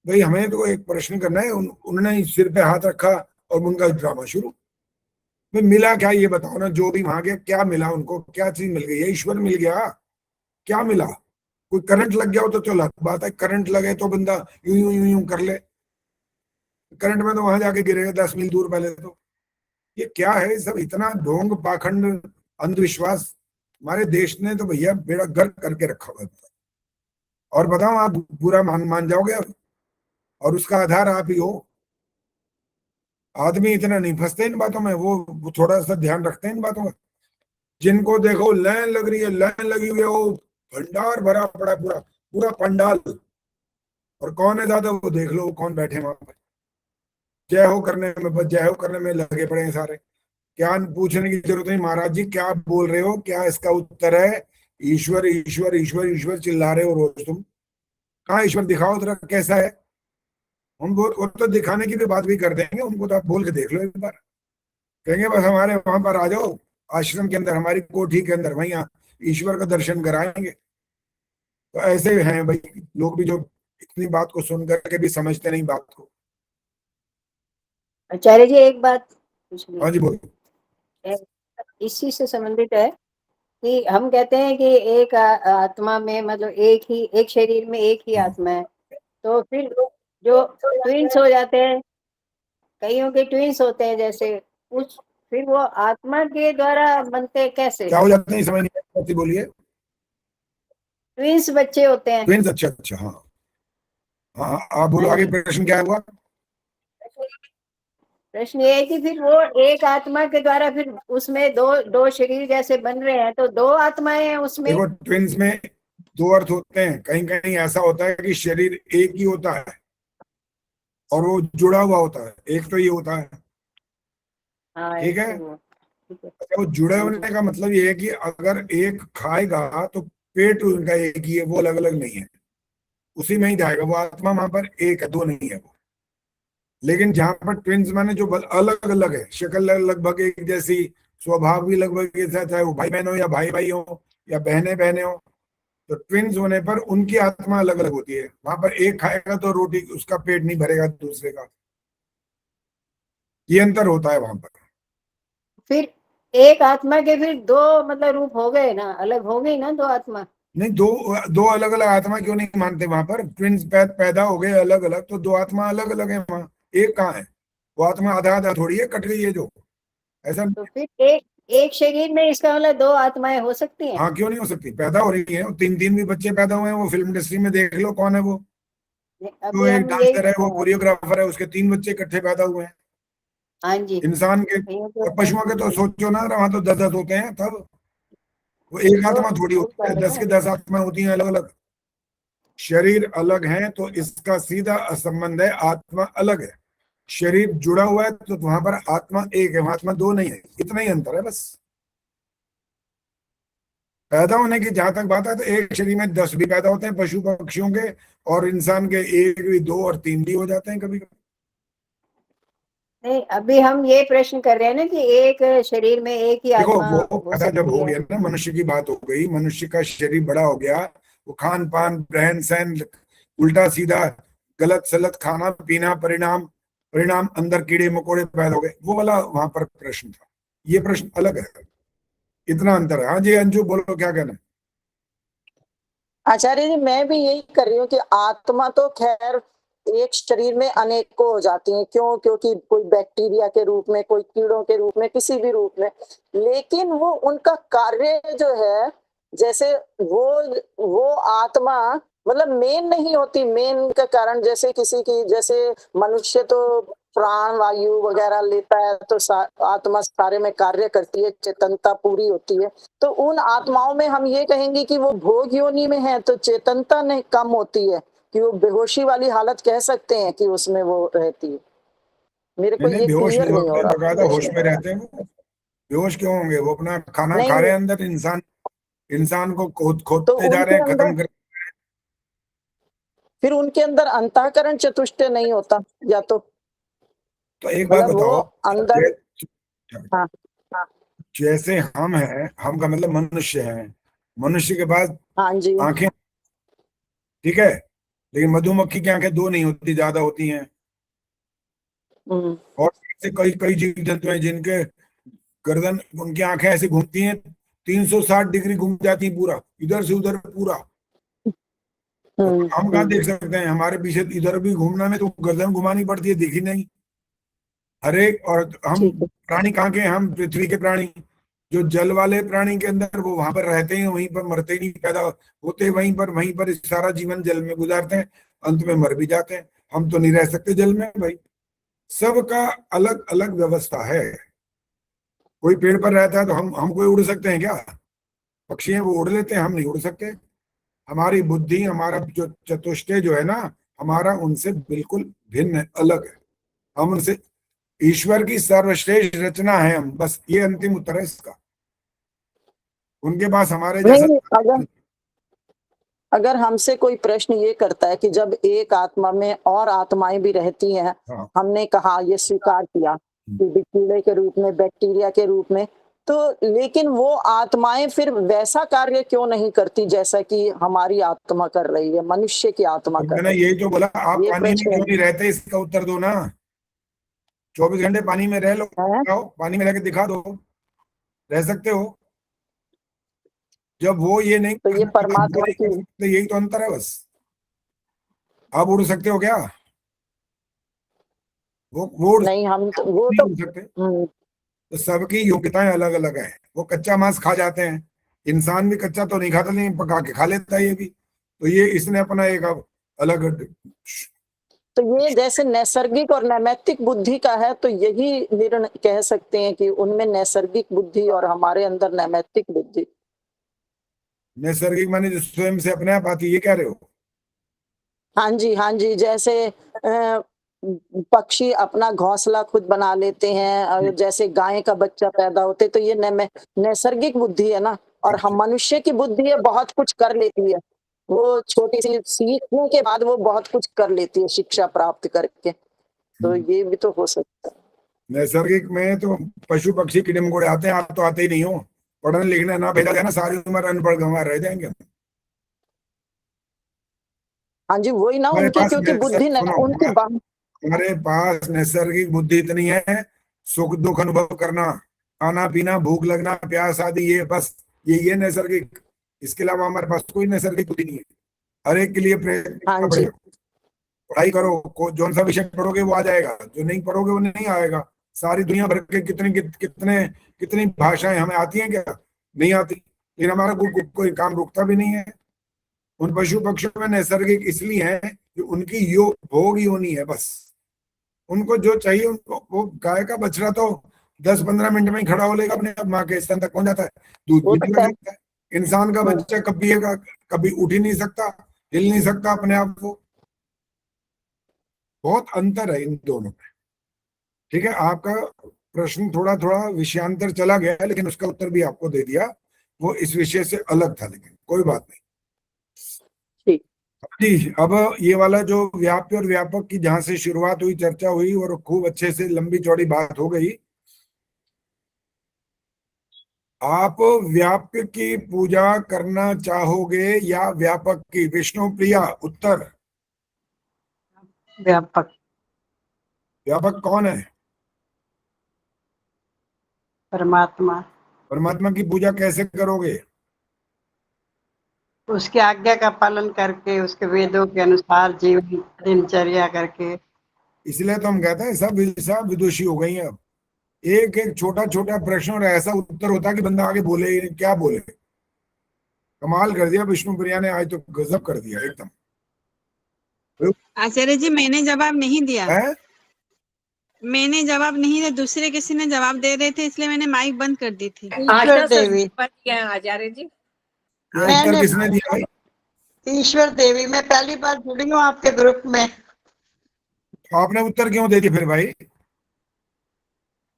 भाई हमें तो एक प्रश्न करना है, उन्होंने सिर पे हाथ रखा और उनका ड्रामा शुरू। भाई मिला क्या ये बताओ ना, जो भी वहां गया क्या मिला उनको, क्या चीज मिल गई है? ईश्वर मिल गया, क्या मिला? कोई करंट लग गया हो तो चलो बात है, करंट लगे तो बंदा यूं यूं यूं यूं कर ले, करंट में तो वहां जाके गिरेगा 10 मील दूर पहले। तो ये क्या है सब, इतना ढोंग पाखंड अंधविश्वास हमारे देश ने तो भैया बेड़ा गर्क करके रखा हुआ है। और बताओ आप बुरा मान जाओगे, और उसका आधार आप ही हो। आदमी इतना नहीं फंसते इन बातों में, वो थोड़ा सा ध्यान रखते हैं इन बातों का। जिनको देखो लाइन लग रही है, लाइन लगी हुई है, वो भंडार भरा पड़ा, पूरा पूरा पंडाल, और कौन है ज्यादा वो देख लो, कौन बैठे वहां पर जय हो करने में, जय हो करने में लगे पड़े हैं सारे। क्या पूछने की जरूरत नहीं, महाराज जी क्या बोल रहे हो, क्या इसका उत्तर है? ईश्वर ईश्वर ईश्वर ईश्वर चिल्ला रहे हो रोज तुम, कहाँ ईश्वर दिखाओ जरा कैसा है। हम वो तो दिखाने की भी बात भी कर देंगे, उनको तो आप बोल के देख लो एक बार, कहेंगे बस हमारे वहां पर आ जाओ आश्रम के अंदर, हमारी कोठी के अंदर, वहीं ईश्वर का दर्शन कराएंगे। तो ऐसे हैं भाई लोग भी, जो इतनी बात को सुन करके भी समझते नहीं बात को। आचार्य जी एक बात पूछनी, हाँ जी बोलो। इसी से संबंधित है कि हम कहते हैं कि एक आत्मा में मतलब एक शरीर में एक ही आत्मा है, तो फिर जो ट्विंस हो जाते हैं, कईयों के ट्विंस होते हैं जैसे, फिर वो आत्मा के द्वारा बनते कैसे? क्या हो जाते हैं समझ नहीं आती, बोलिए। ट्विंस बच्चे होते हैं। ट्विंस, अच्छा अच्छा, हाँ हाँ, आप बोलो आगे, प्रश्न क्या हुआ? प्रश्न ये है कि फिर वो एक आत्मा के द्वारा फिर उसमें दो शरीर जैसे बन रहे हैं, तो दो आत्माएं हैं उसमें। देखो, ट्विंस में दो अर्थ होते हैं। कहीं कहीं ऐसा होता है कि शरीर एक ही होता है और वो जुड़ा हुआ होता है, एक तो ये होता है, ठीक है। अच्छा, वो जुड़े होने का मतलब ये है कि अगर एक खाएगा तो पेट उनका एक ही है, वो अलग अलग नहीं है, उसी में ही जाएगा वो आत्मा, वहां पर एक है, दो नहीं है वो। लेकिन जहां पर ट्विंस माने जो अलग अलग है, शक्ल लगभग एक जैसी, स्वभाव भी लगभग एक जैसा, चाहे वो भाई बहन हो या भाई भाई हो या बहने बहने हो, तो ट्विंस होने पर उनकी आत्मा अलग अलग होती है। वहां पर एक खाएगा तो रोटी उसका पेट नहीं भरेगा दूसरे का, ये अंतर होता है वहां पर। फिर एक आत्मा के फिर दो मतलब रूप हो गए ना, अलग हो गई ना दो आत्मा। नहीं, दो अलग अलग आत्मा क्यों नहीं मानते? वहां पर ट्विंस पैदा हो गए अलग अलग, तो दो आत्मा अलग अलग है वहां, एक कहाँ है? वो आत्मा आधा आधा थोड़ी है, कट गई है जो, ऐसा। तो फिर एक शरीर में इसका मतलब दो आत्माएं हो सकती हैं? हाँ, क्यों नहीं हो सकती? पैदा हो रही है, तीन तीन भी बच्चे पैदा हुए हैं, वो फिल्म इंडस्ट्री में देख लो कौन है वो, तो अभी एक हम डांसर है, वो कोरियोग्राफर है, उसके 3 बच्चे इकट्ठे पैदा हुए हैं। हाँ जी। इंसान के, पशुओं के तो सोचो ना, वहां तो 10-10 होते हैं, तब वो एक आत्मा थोड़ी होती है, 10 के 10 आत्मा होती हैं अलग अलग। शरीर अलग है तो इसका सीधा संबंध है, आत्मा अलग है। शरीर जुड़ा हुआ है तो वहां पर आत्मा एक है, आत्मा दो नहीं है, इतना ही अंतर है बस। पैदा होने की जहां तक बात है, तो एक शरीर में 10 भी पैदा होते हैं पशु पक्षियों के, और इंसान के 1 भी, 2 और 3 भी हो जाते हैं कभी कभी। नहीं, अभी हम ये प्रश्न कर रहे हैं ना कि एक शरीर में एक ही देखो, आत्मा वो हो पैदा जब सकती हो है। गया ना, मनुष्य की बात हो गई, मनुष्य का शरीर बड़ा हो गया, वो खान पान रहन सहन उल्टा सीधा गलत सलत खाना पीना, परिणाम परिणाम अंदर कीड़े मकोड़े पैदा हो गए, वो वाला वहां पर प्रश्न था। ये प्रश्न अलग है, इतना अंतर है। हाँ जी अंजू, बोलो क्या कहना है? आचार्य जी, मैं भी यही कर रही हूँ कि आत्मा तो खैर एक शरीर में अनेकों हो जाती हैं, क्यों? क्योंकि कोई बैक्टीरिया के रूप में, कोई कीड़ों के रूप में, किसी भी रूप में, लेकिन वो उनका कार्य जो है, जैसे वो आत्मा मतलब मेन नहीं होती। मेन का कारण जैसे किसी की, जैसे मनुष्य तो प्राण वायु वगैरह लेता है, तो आत्मा सारे में कार्य करती है, चेतनता पूरी होती है। तो उन आत्माओं में हम ये कहेंगे कि वो भोग योनि में है, तो चेतनता नहीं कम होती है, कि वो बेहोशी वाली हालत कह सकते हैं कि उसमें वो रहती है। मेरे को नहीं, ये बेहोश क्लियर नहीं नहीं हो होते, रहा बकायदा होश में प्रश्न। रहते हैं वो। बेहोश क्यों होंगे? वो अपना खाना नहीं खा रहे नहीं, हैं अंदर, इंसान को तो खोदते जा रहे उनके हैं, खत्म अंदर कर। फिर उनके अंदर अंतःकरण चतुष्टय नहीं होता या तो एक बात मतलब वो बताओ, अंदर। हाँ हाँ जैसे हम हैं, हम का मतलब मनुष्य है, मनुष्य के पास हाँ जी। आंखें, ठीक है, लेकिन मधुमक्खी की आंखें 2 नहीं होती, ज्यादा होती हैं। और ऐसे कई कई जीव जंतु हैं जिनके गर्दन, उनकी आंखें ऐसे घूमती हैं, 360 डिग्री घूम जाती हैं, पूरा इधर से उधर पूरा। हम कहाँ देख सकते हैं? हमारे पीछे इधर भी घूमना में तो गर्दन घुमानी पड़ती है, दिखी नहीं हर एक। और हम प्राणी कहाँ के? हम पृथ्वी के प्राणी। जो जल वाले प्राणी के अंदर, वो वहां पर रहते हैं, वहीं पर मरते नहीं, पैदा होते वहीं पर सारा जीवन जल में गुजारते हैं, अंत में मर भी जाते हैं। हम तो नहीं रह सकते जल में भाई। सबका अलग अलग व्यवस्था है। कोई पेड़ पर रहता है तो हम कोई उड़ सकते हैं क्या? पक्षी हैं, वो उड़ लेते हैं, हम नहीं उड़ सकते। हमारी बुद्धि, हमारा जो चतुष्टय जो है ना, हमारा उनसे बिल्कुल भिन्न है, अलग है। हम उनसे, ईश्वर की सर्वश्रेष्ठ रचना है हम, बस ये अंतिम उत्तर है इसका। उनके पास हमारे जैसा नहीं, अगर हमसे कोई प्रश्न ये करता है कि जब एक आत्मा में और आत्माएं भी रहती हैं, हमने कहा, ये स्वीकार किया कि कीड़े के रूप में, बैक्टीरिया के रूप में, तो लेकिन वो आत्माएं फिर वैसा कार्य क्यों नहीं करती जैसा कि हमारी आत्मा कर रही है, मनुष्य की आत्मा कर मैंने रही है? यही तो बोला, आप ये पानी में प्रश्न क्यों नहीं रहते, इसका उत्तर दो ना। 24 घंटे पानी में रह लो, पानी में रह के दिखा दो, रह सकते हो। जब वो ये नहीं, तो ये परमात्मा की, तो यही तो अंतर है बस। आप उड़ सकते हो क्या? वो नहीं, हम तो वो तो उड़ सकते। तो सबकी योग्यताएं अलग अलग है। वो कच्चा मांस खा जाते हैं, इंसान भी कच्चा तो नहीं खाता, लेकिन पका के खा लेता है ये भी। तो ये इसने अपना एक अलग। तो ये जैसे नैसर्गिक और नैमित्तिक बुद्धि का है, तो यही निर्णय कह सकते हैं कि उनमें नैसर्गिक बुद्धि और हमारे अंदर नैमित्तिक बुद्धि। नैसर्गिक माने जो स्वयं से अपने आप आती, ये कह रहे हो? हाँ जी, हाँ जी। जैसे पक्षी अपना घोंसला खुद बना लेते हैं, और जैसे गाय का बच्चा पैदा होते, तो ये नैसर्गिक बुद्धि है ना। और हम मनुष्य की बुद्धि है, बहुत कुछ कर लेती है। वो छोटी सी सीखने के बाद वो बहुत कुछ कर लेती है शिक्षा प्राप्त करके। तो ये भी तो हो सकता है। नैसर्गिक में तो पशु पक्षी कीड़े मकोड़े आते हैं, आप तो आते ही नहीं हो। पढ़ने लिखने ना भेजा जाए ना, सारी उम्र अनपढ़ गंवार रह जाएंगे। हाँ जी, वही ना, हमारे उनकी पास क्योंकि बुद्धि उनकी हमारे पास नैसर्गिक बुद्धि इतनी है, सुख दुख अनुभव करना, खाना पीना, भूख लगना, प्यास आदि, ये बस ये नैसर्गिक। इसके अलावा हमारे पास कोई नैसर्गिक बुद्धि नहीं है। हर एक के लिए प्रयत्न करना पड़ेगा। पढ़ाई करो, जो सा विषय पढ़ोगे वो आ जाएगा, जो नहीं पढ़ोगे वो नहीं आएगा। सारी दुनिया भर के कितनी भाषाएं हमें आती हैं क्या? नहीं आती। लेकिन हमारा कोई काम रुकता भी नहीं है। उन पशु पक्षियों में नैसर्गिक इसलिए है कि उनकी योग भोग योनि है बस। उनको जो चाहिए उनको, वो गाय का बछड़ा तो 10-15 मिनट में ही खड़ा हो लेगा, अपने आप माँ के स्तन तक पहुंच जाता है, दूध पीने लग जाता है। इंसान का बच्चा कभी उठ ही नहीं सकता, हिल नहीं सकता अपने आप को। बहुत अंतर है इन दोनों में। ठीक है, आपका प्रश्न थोड़ा थोड़ा विषयांतर चला गया, लेकिन उसका उत्तर भी आपको दे दिया। वो इस विषय से अलग था, लेकिन कोई बात नहीं। जी, अब ये वाला जो व्याप्य और व्यापक की जहां से शुरुआत हुई, चर्चा हुई और खूब अच्छे से लंबी चौड़ी बात हो गई। आप व्याप्य की पूजा करना चाहोगे या व्यापक की? विष्णु प्रिया, उत्तर। व्यापक। व्यापक कौन है? परमात्मा। परमात्मा की पूजा कैसे करोगे? उसकी आज्ञा का पालन करके, उसके वेदों के अनुसार जीवन दिनचर्या करके। इसलिए तो हम कहते हैं सब विदुषी हो गई हैं अब। एक एक छोटा छोटा प्रश्न और ऐसा उत्तर होता है कि बंदा आगे बोले क्या बोले। कमाल कर दिया विष्णु प्रिया ने, आज तो गजब कर दिया एकदम। आचार्य जी, मैंने जवाब नहीं दिया है? मैंने जवाब नहीं दिया, दूसरे किसी ने जवाब दे रहे थे, इसलिए मैंने माइक बंद कर दी थी। ईश्वर देवी आचार्य जी। उत्तर किसने दिया? ईश्वर देवी। मैं पहली बार जुड़ी हूँ आपके ग्रुप में। आपने उत्तर क्यों दे दी फिर भाई?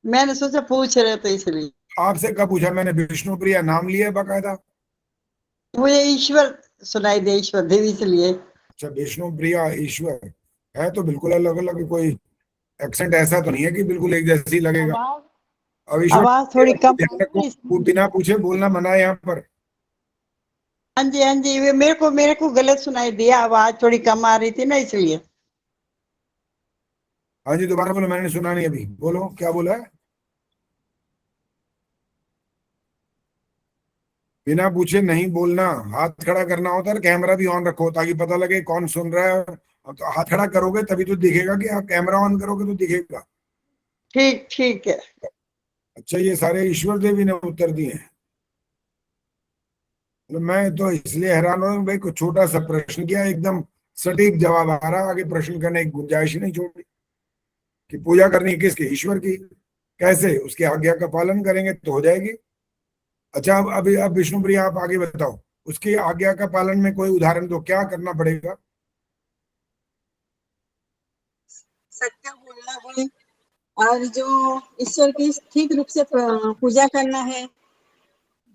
मैंने सोचा पूछ रहे थे इसलिए। आपसे कब पूछा मैंने? विष्णु प्रिया नाम लिया बाकायदा। मुझे ईश्वर सुनाई दे, ईश्वर देवी इसलिए। अच्छा, विष्णु प्रिया ईश्वर है तो बिल्कुल अलग अलग, कोई एक्सेंट ऐसा तो नहीं है कि बिल्कुल एक जैसी लगेगा। अब आवाज थोड़ी कम बिना पूछे बोलना मना है यहाँ पर। हाँ जी, हाँ जी, वे मेरे को गलत सुनाई दिया, आवाज थोड़ी कम आ रही थी ना, इसलिए। हाँ जी, दोबारा बोलो, मैंने सुना नहीं अभी। बोलो क्या बोला है? बिना पूछे नहीं बोलना, हाथ खड़ा करना होता है, कैमरा भी ऑन रखो ताकि पता लगे कौन सुन रहा है। तो हाथ खड़ा करोगे तभी तो दिखेगा, कि आप कैमरा ऑन करोगे तो दिखेगा। ठीक ठीक है। अच्छा, ये सारे ईश्वर देवी ने उत्तर दिए हैं। तो मैं तो इसलिए हैरान हो रहा हूँ भाई, कुछ छोटा सा प्रश्न किया, एकदम सटीक जवाब आ रहा, आगे प्रश्न करने की गुंजाइश ही नहीं छोड़ी। कि पूजा करनी है किसकी? ईश्वर की। कैसे? उसकी आज्ञा का पालन करेंगे तो हो जाएगी। अच्छा, अब विष्णु प्रिया आप आगे बताओ, उसकी आज्ञा का पालन में कोई उदाहरण दो, क्या करना पड़ेगा? सत्य बोलना है, और जो ईश्वर की ठीक रूप से पूजा करना है,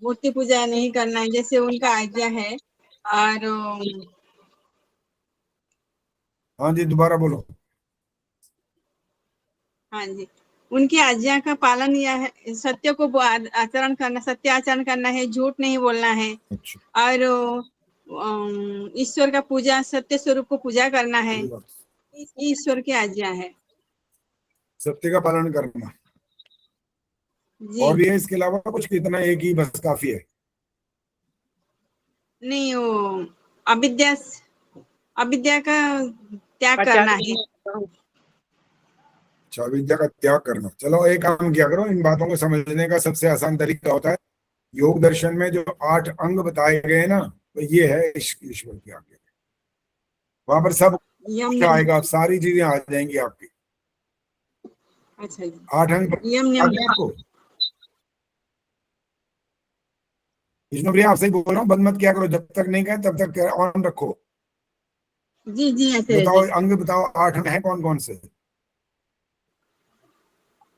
मूर्ति पूजा नहीं करना है, जैसे उनका आज्ञा है। और हाँ जी, दोबारा बोलो। हाँ जी, उनकी आज्ञा का पालन यह है, सत्य को आचरण करना, सत्य आचरण करना है, झूठ नहीं बोलना है। और ईश्वर का पूजा, सत्य स्वरूप को पूजा करना है, ईश्वर की आज्ञा है। सत्य का पालन करना जी। और ये इसके अलावा कुछ? कितना? एक ही बस काफी है? नहीं, वो अविद्या का त्याग करना है। अच्छा, विद्या का त्याग करना। चलो एक काम किया करो, इन बातों को समझने का सबसे आसान तरीका होता है योग दर्शन में जो 8 अंग बताए गए ना, तो ये है ईश्वर की आज्ञा। वहां पर सब यम आएगा, सारी चीजें आ जाएंगी आपकी। अच्छा जी। 8 अंग यम नियम आपको। विष्णु प्रिया आपसे ही बोल रहा हूँ, बंद मत किया करो, जब तक नहीं कहे तब तक ऑन रखो। जी जी आचार्य बताओ जी। अंग बताओ, 8 अंग है कौन कौन से?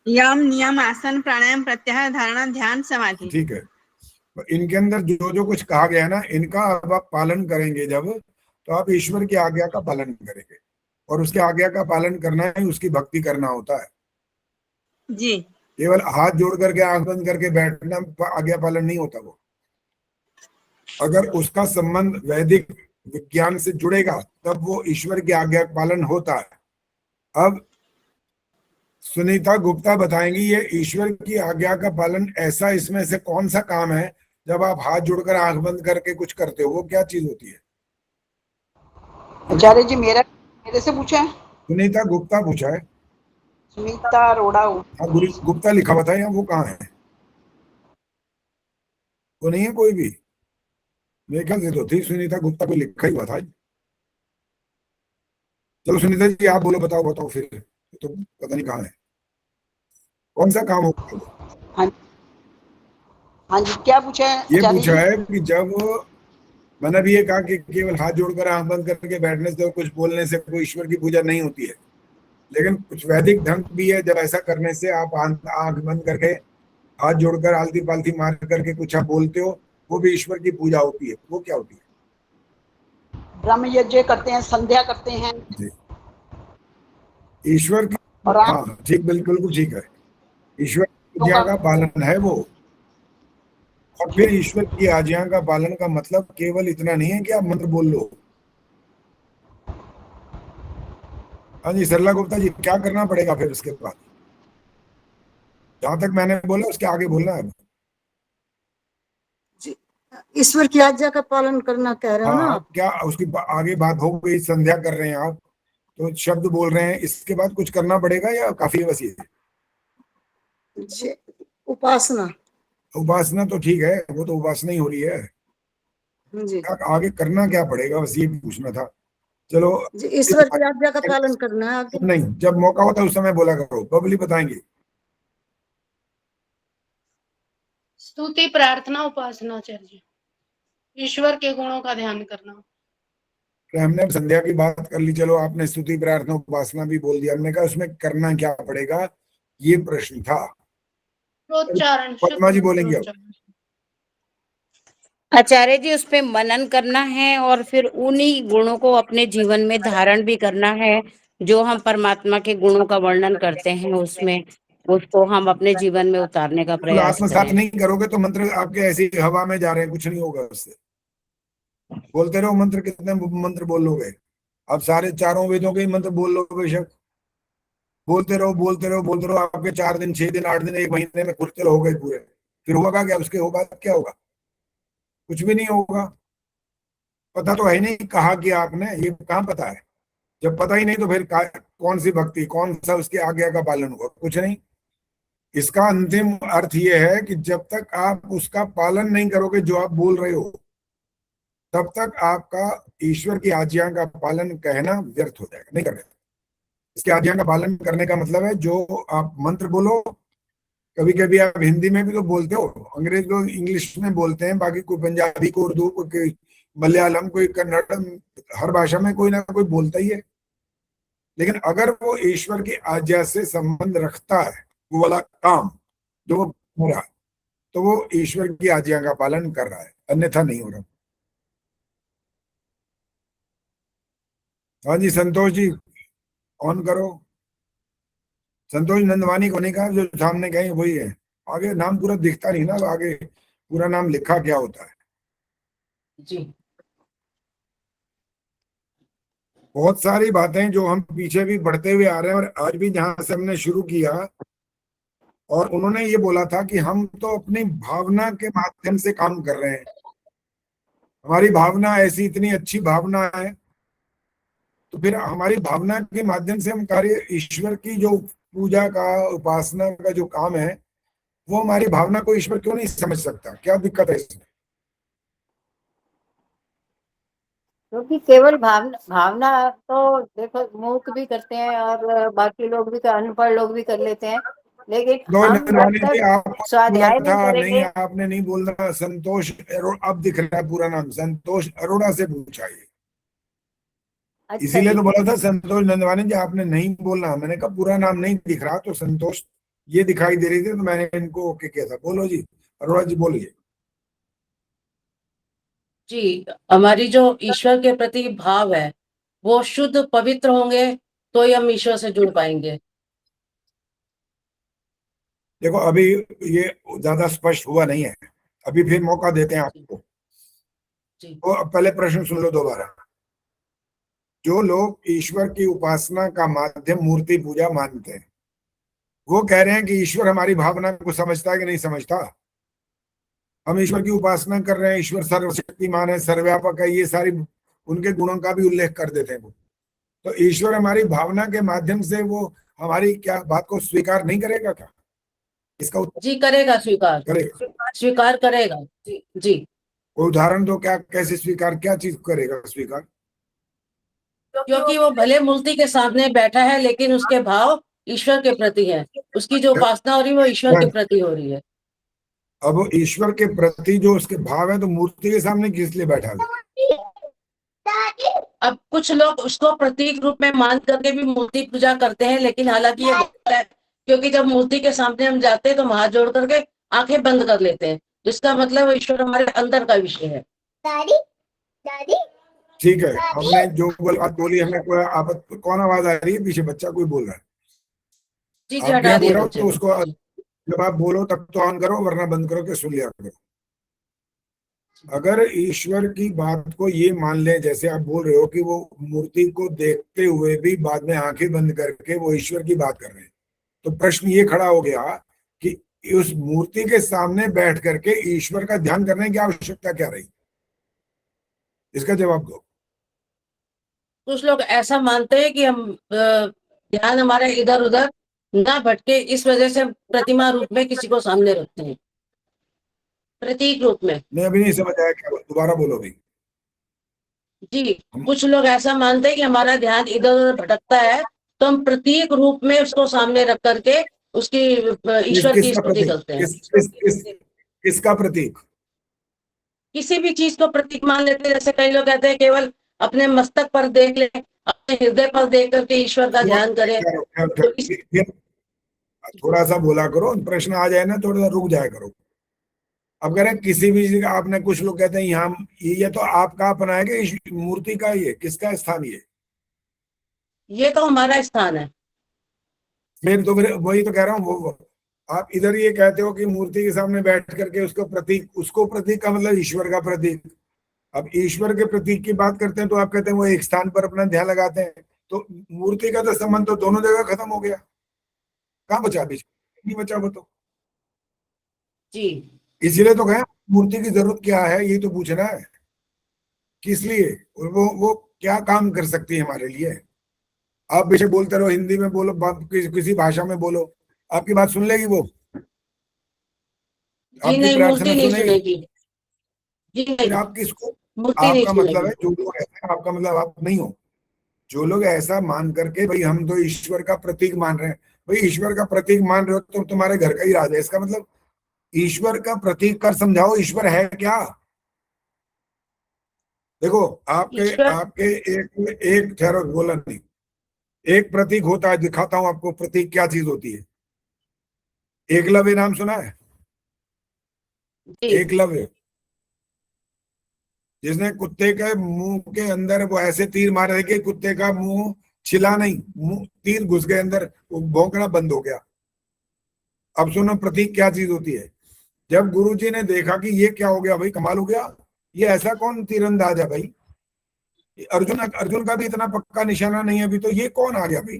यम नियम आसन प्राणायाम प्रत्याहार धारणा ध्यान समाधि। ठीक है, तो इनके अंदर जो जो कुछ कहा गया ना, इनका अब आप पालन करेंगे जब, तो आप ईश्वर की आज्ञा का पालन करेंगे। और उसकी आज्ञा का पालन करना ही उसकी भक्ति करना होता है जी। केवल हाथ जोड़ करके आंख बंद करके बैठना आज्ञा पालन नहीं होता। वो अगर उसका संबंध वैदिक विज्ञान से जुड़ेगा तब वो ईश्वर की आज्ञा पालन होता है। अब सुनीता गुप्ता बताएंगी ये ईश्वर की आज्ञा का पालन ऐसा, इसमें से कौन सा काम है जब आप हाथ जोड़कर आंख बंद करके कुछ करते हो, वो क्या चीज होती है? आचार्य जी मेरे से पूछा है। सुनीता गुप्ता पूछा है। सुनीता रोड़ा। हाँ, गुप्ता लिखा हुआ था यहाँ, वो कहाँ है? वो नहीं है कोई भी? मेरे ख्याल से तो थी सुनीता गुप्ता को लिखा ही हुआ था। चलो सुनीता जी आप बोलो, बताओ बताओ फिर, तो पता नहीं कहाँ है, कौन सा काम होगा? हाँ जी, क्या पूछा है? ये पूछा है कि जब मैंने भी ये कहा कि केवल हाथ जोड़कर आंख बंद करके बैठने से और कुछ बोलने से कोई ईश्वर की पूजा नहीं होती है, लेकिन कुछ वैदिक ढंग भी है जब ऐसा करने से आप आंख बंद करके हाथ जोड़कर आलती पालती मार करके कुछ आप बोलते हो, वो भी ईश्वर की पूजा होती है। वो क्या होती है? ब्रह्म यज्ञ करते हैं, संध्या करते हैं जी, ईश्वर की। हाँ ठीक, बिल्कुल ठीक है, ईश्वर की आज्ञा का पालन है वो। और फिर ईश्वर की आज्ञा का पालन का मतलब केवल इतना नहीं है कि आप मंत्र बोल लो। हाँ जी सरला गुप्ता जी, क्या करना पड़ेगा फिर उसके बाद? जहां तक मैंने बोला उसके आगे बोलना है। ईश्वर की आज्ञा का पालन करना कह रहे हो ना? आप क्या उसकी आगे बात हो गई, संध्या कर रहे हैं आप तो शब्द बोल रहे हैं, इसके बाद कुछ करना पड़ेगा या काफी है बस ये? उपासना। उपासना तो ठीक है, वो तो उपासना ही हो रही है जी। आगे करना क्या पड़ेगा, बस ये पूछना था। चलो ईश्वर की आज्ञा का पालन करना है आगे। नहीं, जब मौका होता है उस समय बोला करो, बबली बताएंगे। स्तुति प्रार्थना उपासना आचार्य, ईश्वर के गुणों का ध्यान करना। हमने संध्या की बात कर ली, चलो आपने स्तुति प्रार्थना उपासना भी बोल दिया, हमने कहा उसमें करना क्या पड़ेगा, ये प्रश्न था। प्रोच्चारण। पद्मा जी बोलेंगे अब। आचार्य जी उस पे मनन करना है और फिर उन्हीं गुणों को अपने जीवन में धारण भी करना है, जो हम परमात्मा के गुणों का वर्णन करते हैं उसमें उसको हम अपने जीवन में उतारने का प्रयास आत्मसात करें। नहीं करोगे तो मंत्र आपके ऐसी हवा में जा रहे हैं, कुछ नहीं होगा उससे। बोलते रहो मंत्र, कितने मंत्र बोल लोगे आप? सारे चारों वेदों के मंत्र बोल लो बेशक, बोलते रहो बोलते रहो बोलते रहो, आपके 4 दिन 6 दिन 8 दिन 1 महीने में खुलते हो गए पूरे, फिर होगा क्या? उसके होगा क्या होगा? कुछ भी नहीं होगा। पता तो है नहीं, कहा कि आपने, ये कहाँ पता है? जब पता ही नहीं तो फिर कौन सी भक्ति, कौन सा उसके आज्ञा का पालन होगा? कुछ नहीं। इसका अंतिम अर्थ ये है कि जब तक आप उसका पालन नहीं करोगे जो आप बोल रहे हो, तब तक आपका ईश्वर की आज्ञा का पालन कहना व्यर्थ हो जाएगा, नहीं कर रहे। इसकी आज्ञा का पालन करने का मतलब है जो आप मंत्र बोलो, कभी कभी आप हिंदी में भी तो बोलते हो, अंग्रेज लोग इंग्लिश में बोलते हैं, बाकी कोई पंजाबी, कोई उर्दू, कोई मलयालम, कोई कन्नड़, हर भाषा में कोई ना कोई बोलता ही है। लेकिन अगर वो ईश्वर की आज्ञा से संबंध रखता है वो वाला काम जो वो हो रहा है, तो वो ईश्वर की आज्ञा का पालन कर रहा है, अन्यथा नहीं हो रहा। हाँ जी संतोष जी ऑन करो। संतोष नंदवानी को नहीं कहा, जो सामने कहीं वही है। आगे नाम पूरा दिखता नहीं ना, आगे पूरा नाम लिखा क्या होता है जी। बहुत सारी बातें जो हम पीछे भी बढ़ते हुए आ रहे हैं, और आज भी जहां से हमने शुरू किया, और उन्होंने ये बोला था कि हम तो अपनी भावना के माध्यम से काम कर रहे हैं, हमारी भावना ऐसी इतनी अच्छी भावना है, तो फिर हमारी भावना के माध्यम से हम कार्य, ईश्वर की जो पूजा का, उपासना का जो काम है, वो हमारी भावना को ईश्वर क्यों नहीं समझ सकता? क्या दिक्कत है इसमें? क्योंकि केवल भावना तो देखो मूर्ख भी करते हैं और बाकी लोग भी, अनपढ़ लोग भी कर लेते हैं, लेकिन हम जब आप तक स्वाध्याय नहीं नहीं, करेंगे। आपने नहीं बोलना। संतोष अब दिख रहा है पूरा नाम, संतोष अरोड़ा से पूछा ये। अच्छा इसीलिए जी। तो बोला था संतोष नंदवानी जी, आपने नहीं बोलना। मैंने कहा पूरा नाम नहीं दिख रहा, तो संतोष ये दिखाई दे रही थी, तो मैंने इनको ओके किया था। बोलो जी, अरोड़ा जी बोलिए। जी, हमारी जो ईश्वर के प्रति भाव है वो शुद्ध पवित्र होंगे तो ही हम ईश्वर से जुड़ पाएंगे। देखो अभी ये ज्यादा स्पष्ट हुआ नहीं है, अभी फिर मौका देते हैं आपको। तो अब पहले प्रश्न सुन लो दोबारा। जो लोग ईश्वर की उपासना का माध्यम मूर्ति पूजा मानते हैं, वो कह रहे हैं कि ईश्वर हमारी भावना को समझता है कि नहीं समझता? हम ईश्वर की उपासना कर रहे हैं, ईश्वर सर्वशक्तिमान है, सर्वव्यापक है, ये सारी उनके गुणों का भी उल्लेख कर देते हैं वो। तो ईश्वर हमारी भावना के माध्यम से वो हमारी क्या बात को स्वीकार नहीं करेगा क्या? इसका जी करेगा, स्वीकार करेगा, स्वीकार करेगा। जी कोई उदाहरण दो, क्या कैसे स्वीकार, क्या चीज करेगा स्वीकार? क्योंकि वो भले मूर्ति के सामने बैठा है लेकिन उसके भाव ईश्वर के प्रति है, उसकी जो उपासना हो रही है वो ईश्वर के प्रति हो रही है। अब ईश्वर के प्रति जो उसके भाव है, तो मूर्ति के सामने किस लिए बैठा है? अब कुछ लोग उसको प्रतीक रूप में मान करके भी मूर्ति पूजा करते हैं, लेकिन हालांकि ये गलत है, क्योंकि जब मूर्ति के सामने हम जाते हैं तो हाथ जोड़ करके आंखें बंद कर लेते हैं, जिसका मतलब ईश्वर हमारे अंदर का विषय है। ठीक है, हमने जो बात बोली, हमें कोई आपत्ति? कौन आवाज आ रही है पीछे? बच्चा कोई बोल रहा है? जी आप हटा बोल दिए रहे हो बच्चे तो को। उसको, जब आप बोलो तब तो ऑन करो, वरना बंद करो के सुन लिया करो। अगर ईश्वर की बात को ये मान ले, जैसे आप बोल रहे हो कि वो मूर्ति को देखते हुए भी बाद में आंखें बंद करके वो ईश्वर की बात कर रहे हैं, तो प्रश्न ये खड़ा हो गया कि उस मूर्ति के सामने बैठ करके ईश्वर का ध्यान करने की आवश्यकता क्या रही? इसका जवाब दो। कुछ लोग ऐसा मानते हैं कि हम ध्यान हमारा इधर उधर ना भटके, इस वजह से प्रतिमा रूप में किसी को सामने रखते हैं, प्रतीक रूप में। मैं अभी नहीं समझ आया, क्या दोबारा बोलो भाई। जी, कुछ लोग ऐसा मानते हैं कि हमारा ध्यान इधर उधर भटकता है, तो हम प्रतीक रूप में उसको सामने रख करके उसकी ईश्वर की स्तुति करते हैं। किसका प्रतीक? किसी भी चीज को प्रतीक मान लेते हैं। जैसे कई लोग कहते हैं केवल अपने मस्तक पर देख ले, अपने हृदय पर देख करके ईश्वर का ध्यान करें। थोड़ा सा बोला करो, प्रश्न आ जाए ना थोड़ा सा रुक जाया करो। अब कह रहे किसी भी चीज का, आपने, कुछ लोग कहते हैं यहाँ ये तो आपका अपना है कि मूर्ति का? ये किसका स्थान? ये तो हमारा स्थान है। फिर वही तो कह रहा हूँ, वो आप इधर ये कहते हो कि मूर्ति के सामने बैठ करके उसको प्रतीक का मतलब ईश्वर का प्रतीक। अब ईश्वर के प्रतीक की बात करते हैं तो आप कहते हैं वो एक स्थान पर अपना ध्यान लगाते हैं, तो मूर्ति का तो संबंध तो दोनों जगह खत्म हो गया। कहाँ बचा बीच? नहीं बचा वो तो। जी, इसीलिए तो कहें मूर्ति की जरूरत क्या है, ये तो पूछना है। किस लिए? वो क्या काम कर सकती है हमारे लिए? आप बेशक बोलते रहो, हिंदी में बोलो, किसी भाषा में बोलो, आपकी बात सुन लेगी वो? जी नहीं, मूर्ति नहीं सुनेगी। जी फिर आप किसको? मूर्ति नहीं आपका मतलब है सुनेगी। जो लोग ऐसे, आपका मतलब आप नहीं हो, जो लोग ऐसा मान करके भाई हम तो ईश्वर का प्रतीक मान रहे हैं, भाई ईश्वर का प्रतीक मान रहे हो तो तुम्हारे घर का ही राज है, इसका मतलब ईश्वर का प्रतीक कर समझाओ, ईश्वर है क्या? देखो आपके एक ठहरो, बोला नहीं, एक प्रतीक होता है, दिखाता हूं आपको प्रतीक क्या चीज होती है। एकलव्य नाम सुना है? एकलव्य, जिसने कुत्ते के मुंह के अंदर वो ऐसे तीर मारे कि कुत्ते का मुंह छिला नहीं, मुंह तीर घुस गए अंदर, वो भौंकना बंद हो गया। अब सुनो प्रतीक क्या चीज होती है। जब गुरुजी ने देखा कि ये क्या हो गया भाई, कमाल हो गया, ये ऐसा कौन तीरंदाज है भाई, अर्जुन का भी इतना पक्का निशाना नहीं है अभी, तो ये कौन आ गया भाई?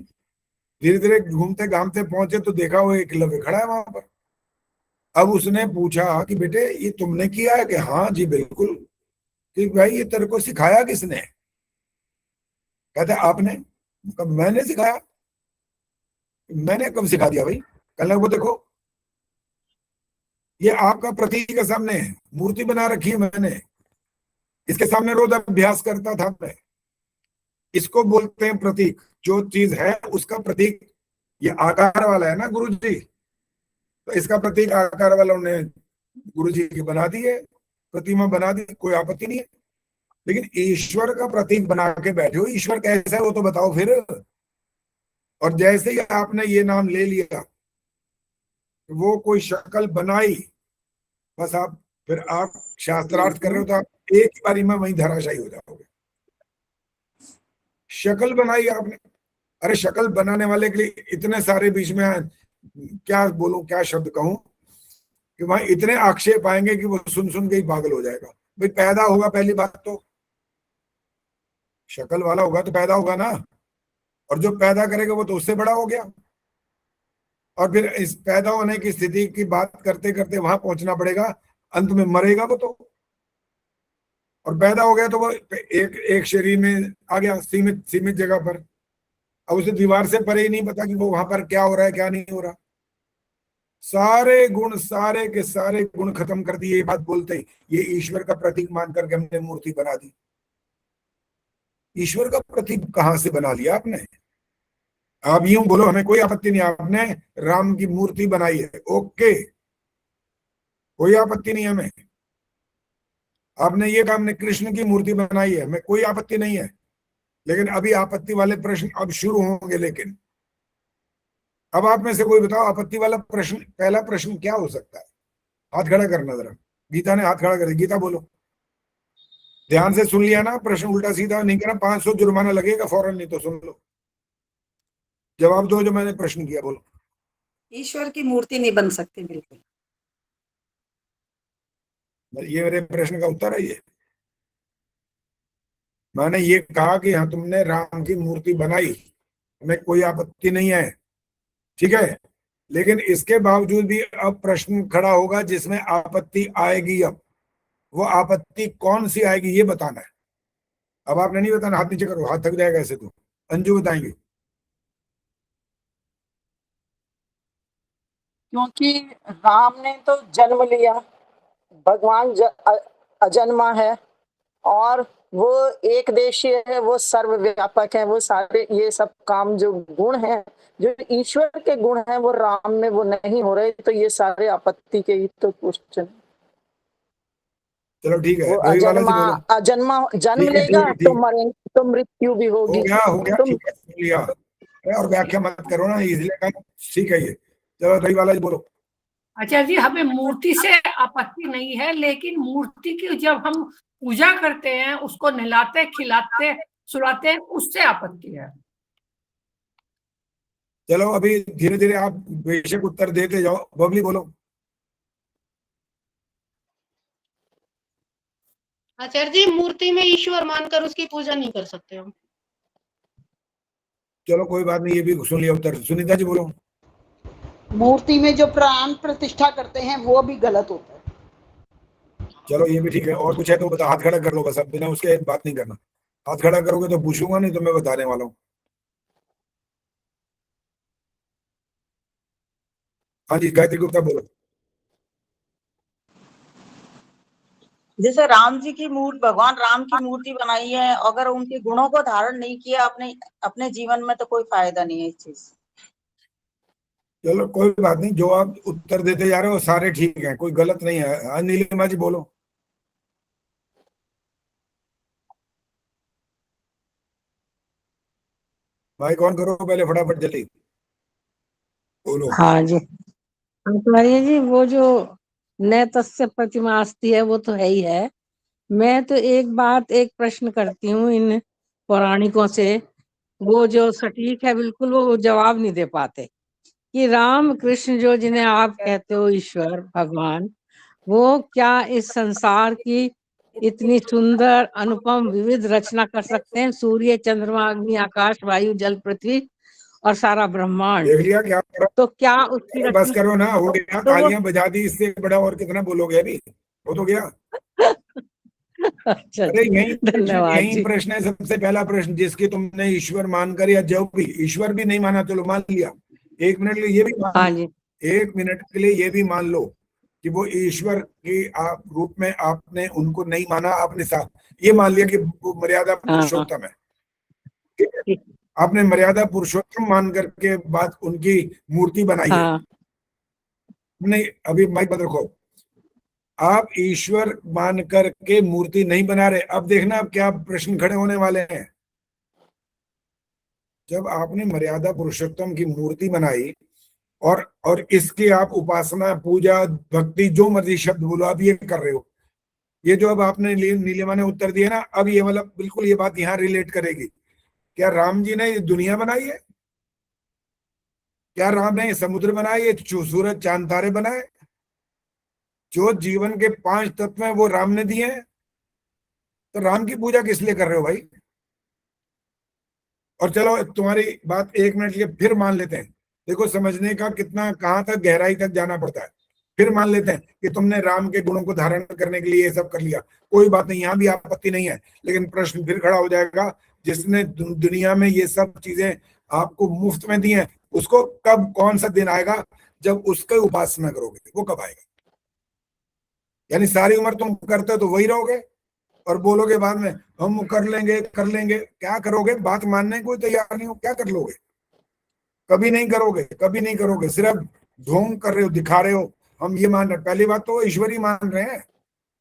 धीरे धीरे घूमते घामते पहुंचे तो देखा वो एकलव्य खड़ा है वहां पर। अब उसने पूछा कि बेटे ये तुमने किया है? कि हाँ जी बिल्कुल। कि भाई ये तेरे को सिखाया किसने? कहते आपने, मैंने सिखाया। मैंने कब सिखा दिया भाई? कहने वो देखो ये आपका प्रतीक के सामने है, मूर्ति बना रखी है मैंने, इसके सामने रोज अभ्यास करता था मैं। इसको बोलते हैं प्रतीक। जो चीज है उसका प्रतीक। ये आकार वाला है ना गुरु जी, तो इसका प्रतीक आकार वाला उन्होंने गुरु जी की बना दी है, प्रतिमा बना दी, कोई आपत्ति नहीं है। लेकिन ईश्वर का प्रतीक बना के बैठे हो, ईश्वर कैसा है वो तो बताओ फिर। और जैसे ही आपने ये नाम ले लिया, वो कोई शक्ल बनाई, बस आप शास्त्रार्थ कर रहे हो तो आप एक ही बारी में वहीं धराशायी हो जाओगे। शक्ल बनाई आपने, अरे शक्ल बनाने वाले के लिए इतने सारे बीच में क्या बोलूं, क्या शब्द कहूं कि वहां इतने आक्षेप आएंगे कि वो सुन सुन के ही पागल हो जाएगा। भाई पैदा होगा, पहली बात तो शक्ल वाला होगा तो पैदा होगा ना, और जो पैदा करेगा वो तो उससे बड़ा हो गया। और फिर इस पैदा होने की स्थिति की बात करते करते वहां पहुंचना पड़ेगा, अंत में मरेगा वो तो। और पैदा हो गया तो वो एक शरीर में आ गया, सीमित जगह पर। अब उसे दीवार से परे ही नहीं पता कि वो वहां पर क्या हो रहा है क्या नहीं हो रहा। सारे गुण, सारे के सारे गुण खत्म कर दिए। ये बात बोलते ही ये ईश्वर का प्रतीक मान करके हमने मूर्ति बना दी। ईश्वर का प्रतीक कहां से बना लिया आपने? आप यूं बोलो, हमें कोई आपत्ति नहीं, आपने राम की मूर्ति बनाई है, ओके, कोई आपत्ति नहीं हमें। आपने ये कहा हमने कृष्ण की मूर्ति बनाई है, हमें कोई आपत्ति नहीं है। लेकिन अभी आपत्ति वाले प्रश्न अब शुरू होंगे। लेकिन अब आप में से कोई बताओ, आपत्ति वाला प्रश्न, पहला प्रश्न क्या हो सकता है? हाथ खड़ा करना जरा। गीता ने हाथ खड़ा कर दिया, गीता बोलो। ध्यान से सुन लिया ना, प्रश्न उल्टा सीधा नहीं करना, 500 जुर्माना लगेगा फौरन, नहीं तो सुन लो। जवाब दो जो मैंने प्रश्न किया, बोलो। ईश्वर की मूर्ति नहीं बन सकती बिल्कुल। ये मेरे प्रश्न का उत्तर है। ये मैंने ये कहा कि हाँ तुमने राम की मूर्ति बनाई, हमें कोई आपत्ति नहीं है, ठीक है। लेकिन इसके बावजूद भी अब प्रश्न खड़ा होगा जिसमें आपत्ति आएगी। अब वो आपत्ति कौन सी आएगी ये बताना है। अब आपने नहीं बताना, हाथ नीचे करो, हाथ थक जाएगा ऐसे तो। अंजू बताएंगे। क्योंकि राम ने तो जन्म लिया, भगवान अजन्मा है और वो एक देशीय है, वो सर्वव्यापक है। वो सारे ये सब काम जो गुण हैं, जो ईश्वर के गुण हैं, वो राम में वो नहीं हो रहे, तो ये सारे आपत्ति के ही तो क्वेश्चन। चलो ठीक है, वो अजन्मा जन्म लेगा तो मरेंगे, तो मृत्यु भी होगी। हो गया ठीक है, सुन लिया। और व्याख्या मत करो ना, इसलिए ठीक है। ये चलो रही वाला जी बोलो। अच्छा जी, हमें मूर्ति से आपत्ति नहीं है, लेकिन मूर्ति की जब हम पूजा करते हैं, उसको नहलाते खिलाते सुलाते हैं, उससे आपत्ति है। चलो अभी धीरे धीरे आप बेशक उत्तर देते जाओ। बबली बोलो। आचार्य जी, मूर्ति में ईश्वर मानकर उसकी पूजा नहीं कर सकते हम। चलो कोई बात नहीं, ये भी सुन लिया उत्तर। सुनीता जी बोलो। मूर्ति में जो प्राण प्रतिष्ठा करते हैं वो भी गलत होता है। चलो ये भी ठीक है। और कुछ है तो बता, हाथ खड़ा कर लो बस, अब बिना उसके बात नहीं करना। हाथ खड़ा करोगे तो पूछूंगा, नहीं तो मैं बताने वाला हूँ। हाँ जी, गायत्री गुप्ता बोलो। जैसे राम जी की मूर्ति, भगवान राम की मूर्ति बनाई है, अगर उनके गुणों को धारण नहीं किया अपने जीवन में, तो कोई फायदा नहीं है इस चीज। चलो कोई बात नहीं, जो आप उत्तर देते जा रहे हो सारे ठीक हैं, कोई गलत नहीं है। नीलिमा जी बोलो। भाई कौन करो पहले, फटाफट जल्दी बोलो। हाँ जी, आचार्य जी, वो जो न तस्य प्रतिमा अस्ति है वो तो है ही है। मैं तो एक प्रश्न करती हूँ इन पौराणिकों से, वो जो सटीक है बिल्कुल वो जवाब नहीं दे पाते कि राम कृष्ण जो जिन्हें आप कहते हो ईश्वर भगवान, वो क्या इस संसार की इतनी सुंदर अनुपम विविध रचना कर सकते हैं? सूर्य चंद्रमा अग्नि आकाश वायु जल पृथ्वी और सारा ब्रह्मांड। देख लिया क्या? तो क्या उसकी बस करो ना, हो गया, तालियां बजा दी, इससे बड़ा और कितना बोलोगे? अभी हो तो गया। अच्छा अरे जी, यही धन्यवाद यही जी। प्रश्न है, सबसे पहला प्रश्न, जिसकी तुमने ईश्वर मानकर, या जो भी ईश्वर भी नहीं माना, चलो मान लिया, एक मिनट के लिए ये भी मान हाँ लो, जी। एक मिनट के लिए ये भी मान लो कि वो ईश्वर के आप रूप में आपने उनको नहीं माना, आपने साथ ये मान लिया कि वो मर्यादा हाँ पुरुषोत्तम है, ठीक है? आपने मर्यादा पुरुषोत्तम मान करके बाद उनकी मूर्ति बनाई है। हाँ नहीं, अभी माइक बंद रखो। आप ईश्वर मान करके मूर्ति नहीं बना रहे। अब देखना अब क्या प्रश्न खड़े होने वाले हैं। जब आपने मर्यादा पुरुषोत्तम की मूर्ति बनाई और इसकी आप उपासना, पूजा, भक्ति, जो मर्जी शब्द बोलो, आप ये कर रहे हो। ये जो अब आपने नीलिमा ने उत्तर दिया ना, अब ये वाला बिल्कुल ये बात यहाँ रिलेट करेगी। क्या राम जी ने ये दुनिया बनाई है? क्या राम ने समुद्र बनाए, ये सूरज चांद तारे बनाए? जो जीवन के 5 तत्व हैं वो राम ने दिए हैं। तो राम की पूजा किस लिए कर रहे हो भाई? और चलो तुम्हारी बात 1 मिनट लिए फिर मान लेते हैं। देखो समझने का कितना, कहां तक गहराई तक जाना पड़ता है। फिर मान लेते हैं कि तुमने राम के गुणों को धारण करने के लिए ये सब कर लिया, कोई बात नहीं, यहाँ भी आपत्ति नहीं है। लेकिन प्रश्न फिर खड़ा हो जाएगा, जिसने दुनिया में ये सब चीजें आपको मुफ्त में दी हैं, उसको कब, कौन सा दिन आएगा जब उसकी उपासना करोगे? वो कब आएगा? यानी सारी उम्र तुम करते हो तो वही रहोगे और बोलोगे बाद में हम कर लेंगे कर लेंगे। क्या करोगे? बात मानने को तैयार नहीं हो, क्या कर लोगे? कभी नहीं करोगे, कभी नहीं करोगे। सिर्फ ढोंग कर रहे हो, दिखा रहे हो हम ये मान रहे। पहली बात तो ईश्वरी मान रहे हैं,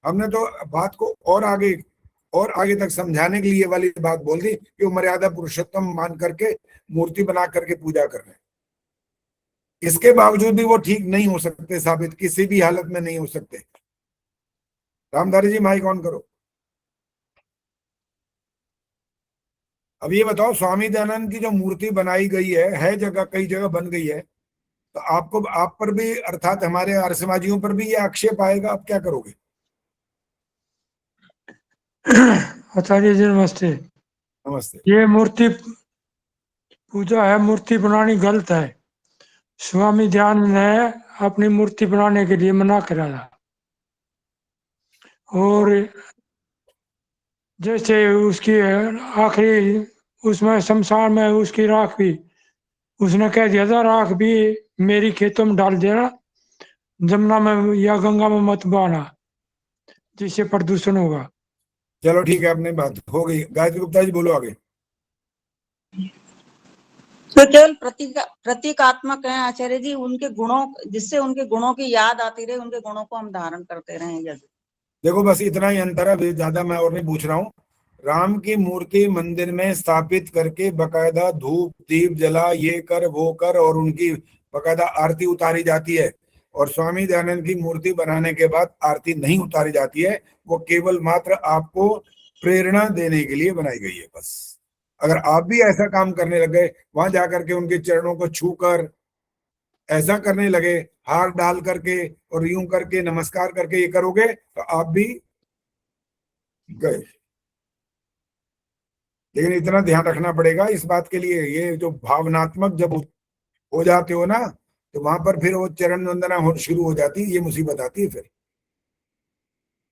हमने तो बात को और आगे तक समझाने के लिए ये वाली बात बोल दी कि वो मर्यादा पुरुषोत्तम मान करके मूर्ति बना करके पूजा कर रहे हैं। इसके बावजूद भी वो ठीक नहीं हो सकते साबित, किसी भी हालत में नहीं हो सकते। रामधारी जी माइक ऑन करो। अब ये बताओ, स्वामी दयानंद की जो मूर्ति बनाई गई है जगह, कई जगह बन गई है, तो आपको, आप पर भी अर्थात हमारे आर्य समाजियों पर भी ये आक्षेप आएगा, आप क्या करोगे? आचार्य जी नमस्ते। नमस्ते। ये मूर्ति पूजा है, मूर्ति बनानी गलत है। स्वामी दयानंद ने अपनी मूर्ति बनाने के लिए मना कराया। और जैसे उसकी आखिरी उसमें शमशान में उसकी राख भी, उसने कह दिया था राख भी मेरी खेतों में डाल देना, जमुना में या गंगा में मत बहाना, जिससे प्रदूषण होगा। चलो ठीक है, अपनी बात हो गई। गायत्री गुप्ता जी बोलो आगे। तो केवल प्रतीकात्मक है आचार्य जी, उनके गुणों, जिससे उनके गुणों की याद आती रहे, उनके गुणों को हम धारण करते रहे। यदि देखो बस इतना ही अंतर है, ज्यादा मैं और नहीं पूछ रहा हूँ। राम की मूर्ति मंदिर में स्थापित करके बकायदा धूप दीप जला, ये कर वो कर, और उनकी बकायदा आरती उतारी जाती है। और स्वामी दयानंद की मूर्ति बनाने के बाद आरती नहीं उतारी जाती है, वो केवल मात्र आपको प्रेरणा देने के लिए बनाई गई है बस। अगर आप भी ऐसा काम करने लगे, वहां जाकर के उनके चरणों को छूकर ऐसा करने लगे, हार डाल करके और यूं करके नमस्कार करके ये करोगे, तो आप भी गए। लेकिन इतना ध्यान रखना पड़ेगा इस बात के लिए, ये जो भावनात्मक जब हो जाते हो ना, तो वहां पर फिर वो चरण वंदना शुरू हो जाती है, ये मुसीबत आती है।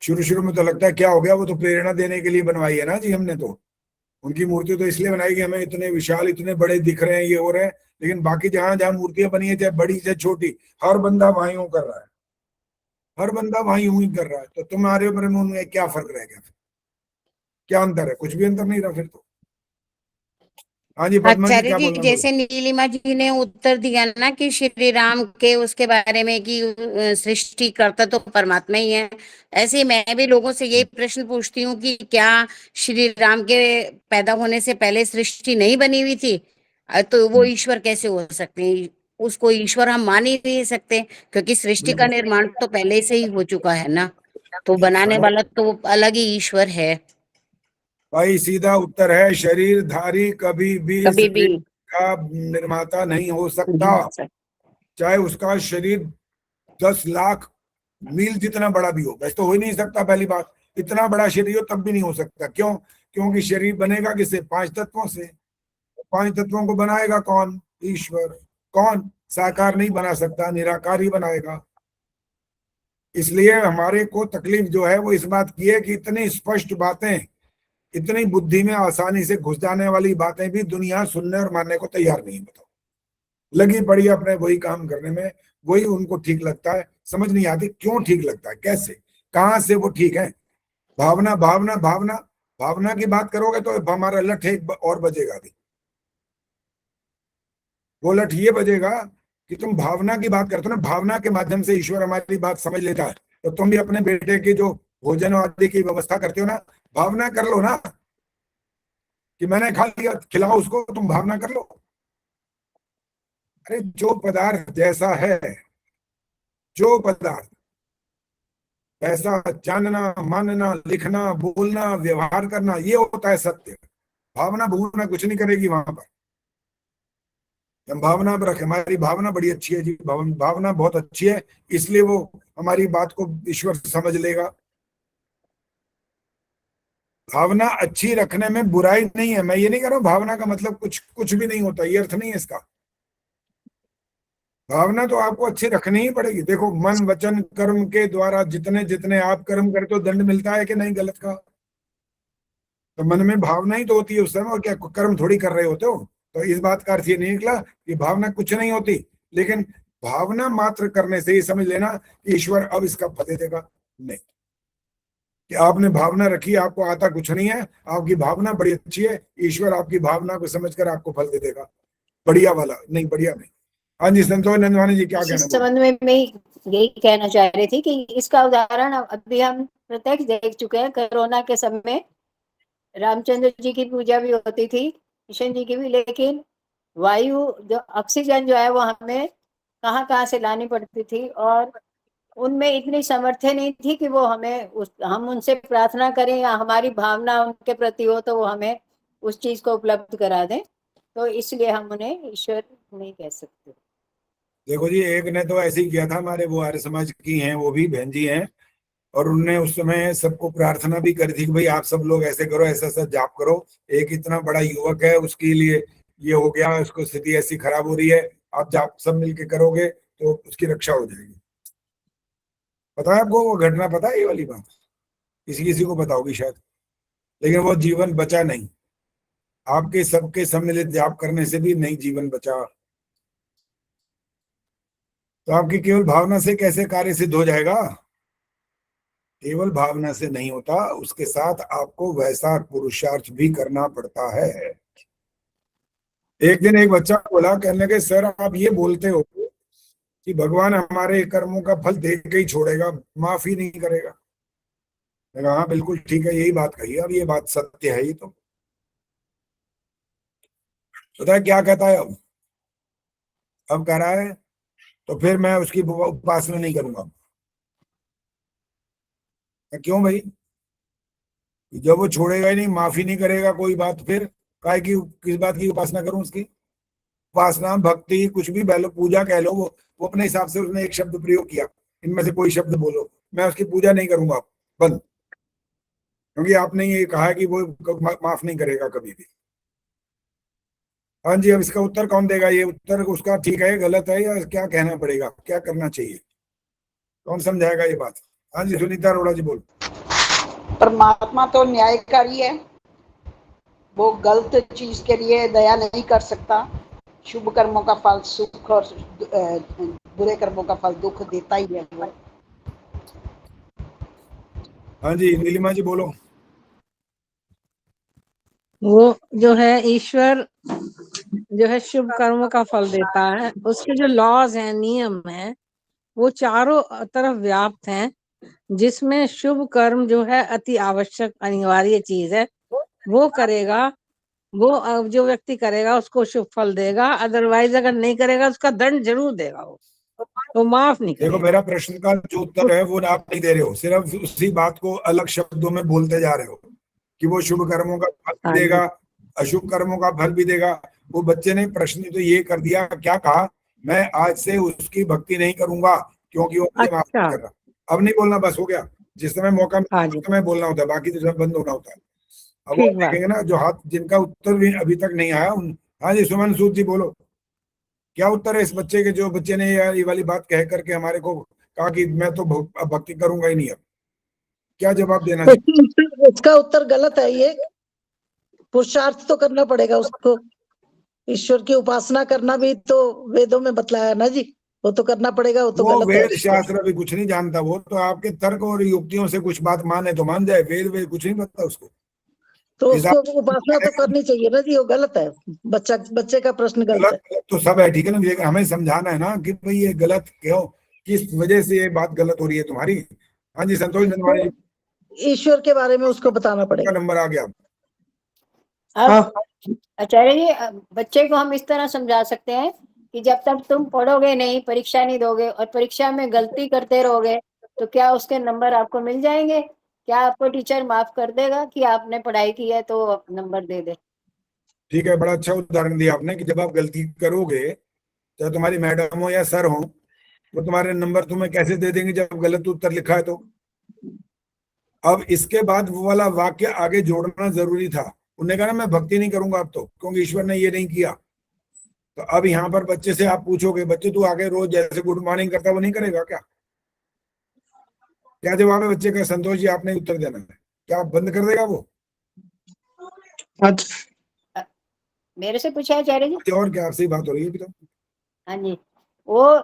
फिर शुरू में तो लगता है क्या हो गया, वो तो प्रेरणा देने के लिए बनवाई है ना जी हमने तो। उनकी मूर्ति तो इसलिए बनाई कि हमें इतने विशाल, इतने बड़े दिख रहे हैं, ये हो रहे हैं। लेकिन बाकी जहां जहां मूर्तियां बनी है, चाहे बड़ी चाहे छोटी, हर बंदा वहां यूं कर रहा है, हर बंदा वहां यूं ही कर रहा है। तो तुम्हारे ऊपर में क्या फर्क रह गया? क्या अंतर है? कुछ भी अंतर नहीं रहा फिर तो। हाँ जी पद्मा जी, आचार्य क्या जी, बोलना? जैसे नीलिमा जी ने उत्तर दिया ना कि श्री राम के उसके बारे में कि सृष्टि करता तो परमात्मा ही है, ऐसे ही मैं भी लोगों से यही प्रश्न पूछती हूँ कि क्या श्री राम के पैदा होने से पहले सृष्टि नहीं बनी हुई थी? तो वो ईश्वर कैसे हो सकते हैं? उसको ईश्वर हम मान ही नहीं सकते, क्योंकि सृष्टि का निर्माण तो पहले से ही हो चुका है ना, तो बनाने वाला तो अलग ही ईश्वर है। भाई सीधा उत्तर है, शरीरधारी कभी भी कभी भी सृष्टि का निर्माता नहीं हो सकता, चाहे उसका शरीर 10 लाख मील जितना बड़ा भी हो। वैसे तो हो ही नहीं सकता, पहली बात, इतना बड़ा शरीर हो तब भी नहीं हो सकता। क्यों? क्योंकि शरीर बनेगा किससे? 5 तत्वों से। 5 तत्वों को बनाएगा कौन? ईश्वर। कौन? साकार नहीं बना सकता, निराकार ही बनाएगा। इसलिए हमारे को तकलीफ जो है वो इस बात की है कि इतनी स्पष्ट बातें, इतनी बुद्धि में आसानी से घुस जाने वाली बातें भी दुनिया सुनने और मानने को तैयार नहीं। बताओ, लगी पड़ी अपने वही काम करने में, वही उनको ठीक लगता है। समझ नहीं आती क्यों ठीक लगता है, कैसे, कहां से वो ठीक है। भावना भावना भावना भावना की बात करोगे तो हमारा लठ एक और बजेगा भी। वो लठ ये बजेगा कि तुम भावना की बात करते हो ना, भावना के माध्यम से ईश्वर हमारी बात समझ लेता है। तो तुम भी अपने बेटे की जो भोजन आदि की व्यवस्था करते हो ना, भावना कर लो ना कि मैंने खा लिया, खिलाओ उसको, तुम भावना कर लो। अरे जो पदार्थ जैसा है, जो पदार्थ ऐसा जानना, मानना, लिखना, बोलना, व्यवहार करना, ये होता है सत्य। भावना भूलना कुछ नहीं करेगी वहां पर। हम भावना पर रखें, हमारी भावना बड़ी अच्छी है जी, भावना बहुत अच्छी है, इसलिए वो हमारी बात को ईश्वर समझ लेगा। भावना अच्छी रखने में बुराई नहीं है। मैं ये नहीं कह रहा हूं भावना का मतलब कुछ भी नहीं होता, ये अर्थ नहीं है इसका। भावना तो आपको अच्छी रखनी ही पड़ेगी। देखो, मन वचन कर्म के द्वारा जितने जितने आप कर्म करते हो दंड मिलता है कि नहीं, गलत का। तो मन में भावना ही तो होती है उस समय, और क्या कर्म थोड़ी कर रहे होते हो। तो इस बात का अर्थ ये नहीं निकला कि भावना कुछ नहीं होती, लेकिन भावना मात्र करने से ही समझ लेना कि ईश्वर अब इसका फल दे देगा। नहीं, कि आपने भावना रखी, आपको आता कुछ नहीं है, आपकी भावना बड़ी अच्छी है, ईश्वर आपकी भावना को समझकर आपको फल दे देगा, बढ़िया वाला। नहीं, बढ़िया नहीं। हाँ जी, संतोष नंदवानी जी, क्या कहना? इस संबंध में मैं यही कहना चाह रही थी कि इसका उदाहरण अभी हम प्रत्यक्ष देख चुके हैं। कोरोना के समय रामचंद्र जी की पूजा भी होती थी, किशन जी की भी, लेकिन वायु जो ऑक्सीजन जो है वो हमें कहाँ से लानी पड़ती थी, और उनमें इतनी सामर्थ्य नहीं थी कि वो हमें हम उनसे प्रार्थना करें या हमारी भावना उनके प्रति हो तो वो हमें उस चीज को उपलब्ध करा दें। तो इसलिए हम उन्हें ईश्वर नहीं कह सकते। देखो जी, एक ने तो ऐसे ही किया था, हमारे वो आर्य समाज की हैं, वो भी बहन जी हैं, और उनने उस समय सबको प्रार्थना भी करी थी कि भाई आप सब लोग ऐसे करो, ऐसा ऐसा जाप करो। एक इतना बड़ा युवक है, उसके लिए ये हो गया, उसको स्थिति ऐसी खराब हो रही है, आप जाप सब मिलके करोगे तो उसकी रक्षा हो जाएगी। पता है आपको वो घटना? पता है ये वाली बात? किसी किसी को पता होगी शायद, लेकिन वो जीवन बचा नहीं। आपके सबके सम्मिलित जाप करने से भी नहीं जीवन बचा। तो आपकी केवल भावना से कैसे कार्य सिद्ध हो जाएगा? केवल भावना से नहीं होता, उसके साथ आपको वैसा पुरुषार्थ भी करना पड़ता है। एक दिन एक बच्चा बोला, कहने के सर आप ये बोलते हो कि भगवान हमारे कर्मों का फल दे के ही छोड़ेगा, माफ ही नहीं करेगा। मैं कहा हाँ बिल्कुल ठीक है, यही बात कही। अब ये बात सत्य है ही। तो पता है क्या कहता है अब कह रहा है तो फिर मैं उसकी उपासना नहीं करूंगा। क्यों भाई? जब वो छोड़ेगा ही नहीं, माफी नहीं करेगा कोई बात, फिर काहे की किस बात की उपासना करूं उसकी? उपासना, भक्ति, कुछ भी कह लो, पूजा कह लो, वो अपने हिसाब से उसने एक शब्द प्रयोग किया, इनमें से कोई शब्द बोलो, मैं उसकी पूजा नहीं करूंगा, बंद। क्योंकि आपने ये कहा कि वो माफ नहीं करेगा कभी भी। हाँ जी, अब इसका उत्तर कौन देगा? ये उत्तर उसका ठीक है गलत है, या क्या कहना पड़ेगा, क्या करना चाहिए, कौन समझाएगा ये बात? हाँ जी, सुनीता अरोड़ा जी बोल। परमात्मा तो न्यायकारी है, वो गलत चीज के लिए दया नहीं कर सकता। शुभ कर्मों का फल सुख और बुरे कर्मों का फल दुख देता ही है वो। हाँ जी, नीलिमा जी बोलो। वो जो है ईश्वर जो है शुभ कर्मों का फल देता है, उसके जो लॉज हैं, नियम हैं, वो चारों तरफ व्याप्त हैं, जिसमें शुभ कर्म जो है अति आवश्यक अनिवार्य चीज है। वो करेगा, वो जो व्यक्ति करेगा उसको शुभ फल देगा, अदरवाइज अगर नहीं करेगा उसका दंड जरूर देगा, वो माफ नहीं करेगा। देखो, मेरा प्रश्न का जो उत्तर है वो आप नहीं दे रहे हो, सिर्फ उसी बात को अलग शब्दों में बोलते जा रहे हो कि वो शुभ कर्मों का फल भी देगा, अशुभ कर्मों का फल भी देगा। वो बच्चे ने प्रश्न तो ये कर दिया, क्या कहा, मैं आज से उसकी भक्ति नहीं करूंगा क्योंकि वो मुझे माफ नहीं कर रहा। अब नहीं बोलना, बस हो गया। जिस समय मौका मिलता है उस समय बोलना होता है, बाकी तो सब बंद होना होता है। अब वो देखेंगे ना जो हाथ जिनका उत्तर भी अभी तक नहीं आया। हाँ जी, सुमन सूद जी बोलो, क्या उत्तर है इस बच्चे के, जो बच्चे ने ये वाली बात कह करके हमारे को कहा कि मैं तो अब भक्ति करूंगा ही नहीं। अब क्या जवाब देना चाहिए? तो इसका उत्तर गलत है। ये पुरुषार्थ तो करना पड़ेगा उसको, ईश्वर की उपासना करना भी तो वेदों में बतलाया ना जी, वो तो करना पड़ेगा। वो तो वो गलत है वेद शास्त्र भी कुछ नहीं जानता, वो तो आपके तर्क और युक्तियों से कुछ बात माने तो मान जाए, वेद कुछ नहीं पता उसको। तो उसको उपासना तो करनी चाहिए ना जी, वो गलत है। बच्चे का प्रश्न गलत है। तो सब है, ठीक है ना, लेकिन हमें समझाना है ना कि भाई ये गलत क्यों, किस वजह से ये बात गलत हो रही है तुम्हारी। हाँ जी संतोष धनवानी, ईश्वर के बारे में उसको बताना पड़ेगा। नंबर आ गया। अब आचार्य जी, बच्चे को हम इस तरह समझा सकते हैं कि जब तक तुम पढ़ोगे नहीं, परीक्षा नहीं दोगे और परीक्षा में गलती करते रहोगे, तो क्या उसके नंबर आपको मिल जाएंगे? क्या आपको टीचर माफ कर देगा कि आपने पढ़ाई की है तो नंबर दे दे? ठीक है, बड़ा अच्छा उदाहरण दिया आपने कि जब आप गलती करोगे, चाहे तुम्हारी मैडम हो या सर हो, तो तुम्हारे नंबर तुम्हें कैसे दे देंगे जब गलत उत्तर लिखा है तो। अब इसके बाद वो वाला वाक्य आगे जोड़ना जरूरी था। उन्होंने कहा ना मैं भक्ति नहीं करूंगा अब तो, क्योंकि ईश्वर ने ये नहीं किया। तो अब यहाँ पर बच्चे से आप पूछोगे, बच्चे तू आगे रोज जैसे गुड मॉर्निंग करता वो नहीं करेगा क्या? क्या जवाब है बच्चे का? संतोष जी आपने उत्तर देना है। क्या बंद कर देगा वो? मेरे से पूछा है आचार्य जी। और क्या आपसे ही बात हो रही है अभी तो? हाँ जी, वो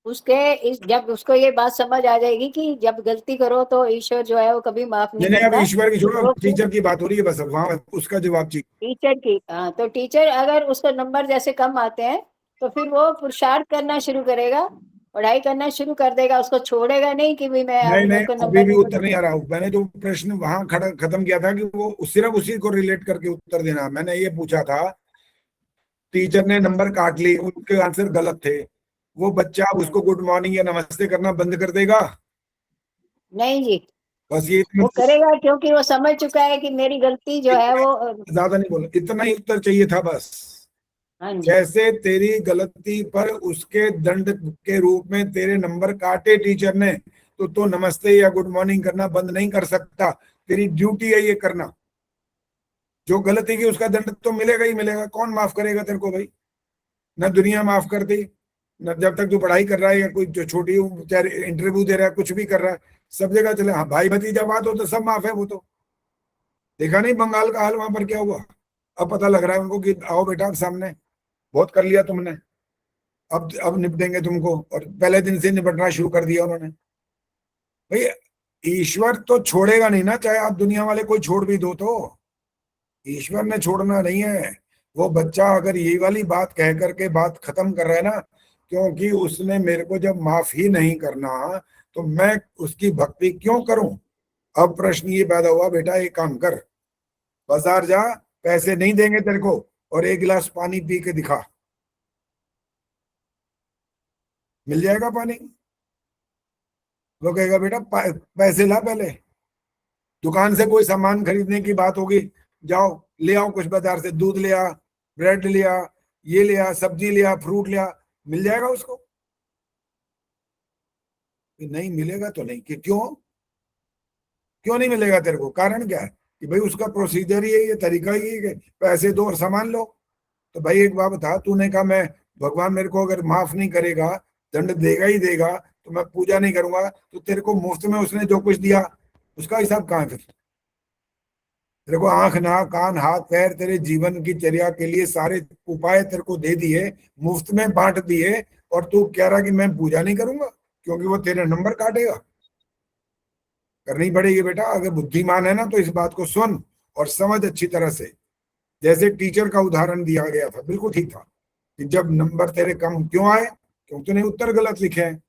उसके जब उसको ये बात समझ आ जाएगी कि जब गलती करो तो ईश्वर जो है वो कभी माफ नहीं नहीं, अब करता। ईश्वर की छोड़ो, तो टीचर की बात हो रही है बस। अब वहाँ उसका जवाब चाहिए। टीचर की, हाँ, तो टीचर अगर उसको नंबर जैसे कम आते हैं तो फिर वो पुरुषार्थ करना शुरू करेगा, पढ़ाई करना शुरू कर देगा, उसको छोड़ेगा नहीं कि भाई मैं नहीं मेरे को अभी नंबर भी नहीं उत्तर नहीं आ रहा। मैंने जो प्रश्न वहां खत्म किया था कि वो सिर्फ उसी को रिलेट करके उत्तर देना। मैंने ये पूछा था, टीचर ने नंबर काट ली, उनके आंसर गलत थे, वो बच्चा उसको गुड मॉर्निंग या नमस्ते करना बंद कर देगा? नहीं जी, बस ये वो करेगा क्योंकि वो समझ चुका है कि मेरी गलती जो है वो। ज्यादा नहीं बोला, इतना ही उत्तर चाहिए था बस। जैसे तेरी गलती पर उसके दंड के रूप में तेरे नंबर काटे टीचर ने, तो तू नमस्ते या गुड मॉर्निंग करना बंद नहीं कर सकता। तेरी ड्यूटी है ये करना। जो गलती की उसका दंड तो मिलेगा ही मिलेगा। कौन माफ करेगा तेरे को भाई? न दुनिया माफ करती, न जब तक तू पढ़ाई कर रहा है या कोई जो छोटी इंटरव्यू दे रहा है, कुछ भी कर रहा है, सब जगह चले। हाँ, भाई भतीजा बात हो तो सब माफ है। वो तो देखा नहीं बंगाल का हाल, वहां पर क्या हुआ? अब पता लग रहा है उनको कि आओ बेटा सामने, बहुत कर लिया तुमने, अब निपटेंगे तुमको। और पहले दिन से निपटना शुरू कर दिया उन्होंने। भाई ईश्वर तो छोड़ेगा नहीं ना, चाहे आप दुनिया वाले कोई छोड़ भी दो तो। ईश्वर ने छोड़ना नहीं है। वो बच्चा अगर ये वाली बात कह करके बात खत्म कर रहा है ना, क्योंकि उसने मेरे को जब माफ ही नहीं करना तो मैं उसकी भक्ति क्यों करूं? अब प्रश्न ये पैदा हुआ, बेटा एक काम कर, बाजार जा, पैसे नहीं देंगे तेरे को, और एक गिलास पानी पी के दिखा, मिल जाएगा पानी? वो कहेगा बेटा पैसे ला, पहले दुकान से कोई सामान खरीदने की बात होगी, जाओ ले आओ कुछ बाजार से, दूध ले आ, ब्रेड ले आ, ये ले आ, सब्जी ले आ, फ्रूट ले आ, मिल जाएगा उसको? नहीं मिलेगा तो नहीं। कि क्यों नहीं मिलेगा तेरे को? कारण क्या है? कि भाई उसका प्रोसीजर ही है, ये तरीका ही है कि पैसे दो और सामान लो। तो भाई एक बात बता, तूने कहा मैं भगवान मेरे को अगर माफ नहीं करेगा, दंड देगा ही देगा, तो मैं पूजा नहीं करूंगा, तो तेरे को मुफ्त में उसने जो कुछ दिया उसका हिसाब कहाँ है फिर? तेरे को आंख नाक कान हाथ पैर तेरे जीवन की चर्या के लिए सारे उपाय तेरे को दे दिए, मुफ्त में बांट दिए, और तू कह रहा कि मैं पूजा नहीं करूंगा क्योंकि वो तेरे नंबर काटेगा? करनी पड़ेगी बेटा। अगर बुद्धिमान है ना तो इस बात को सुन और समझ अच्छी तरह से। जैसे टीचर का उदाहरण दिया गया था, बिल्कुल ठीक था कि जब नंबर तेरे कम क्यों आए, क्योंकि तूने उत्तर गलत लिखे हैं,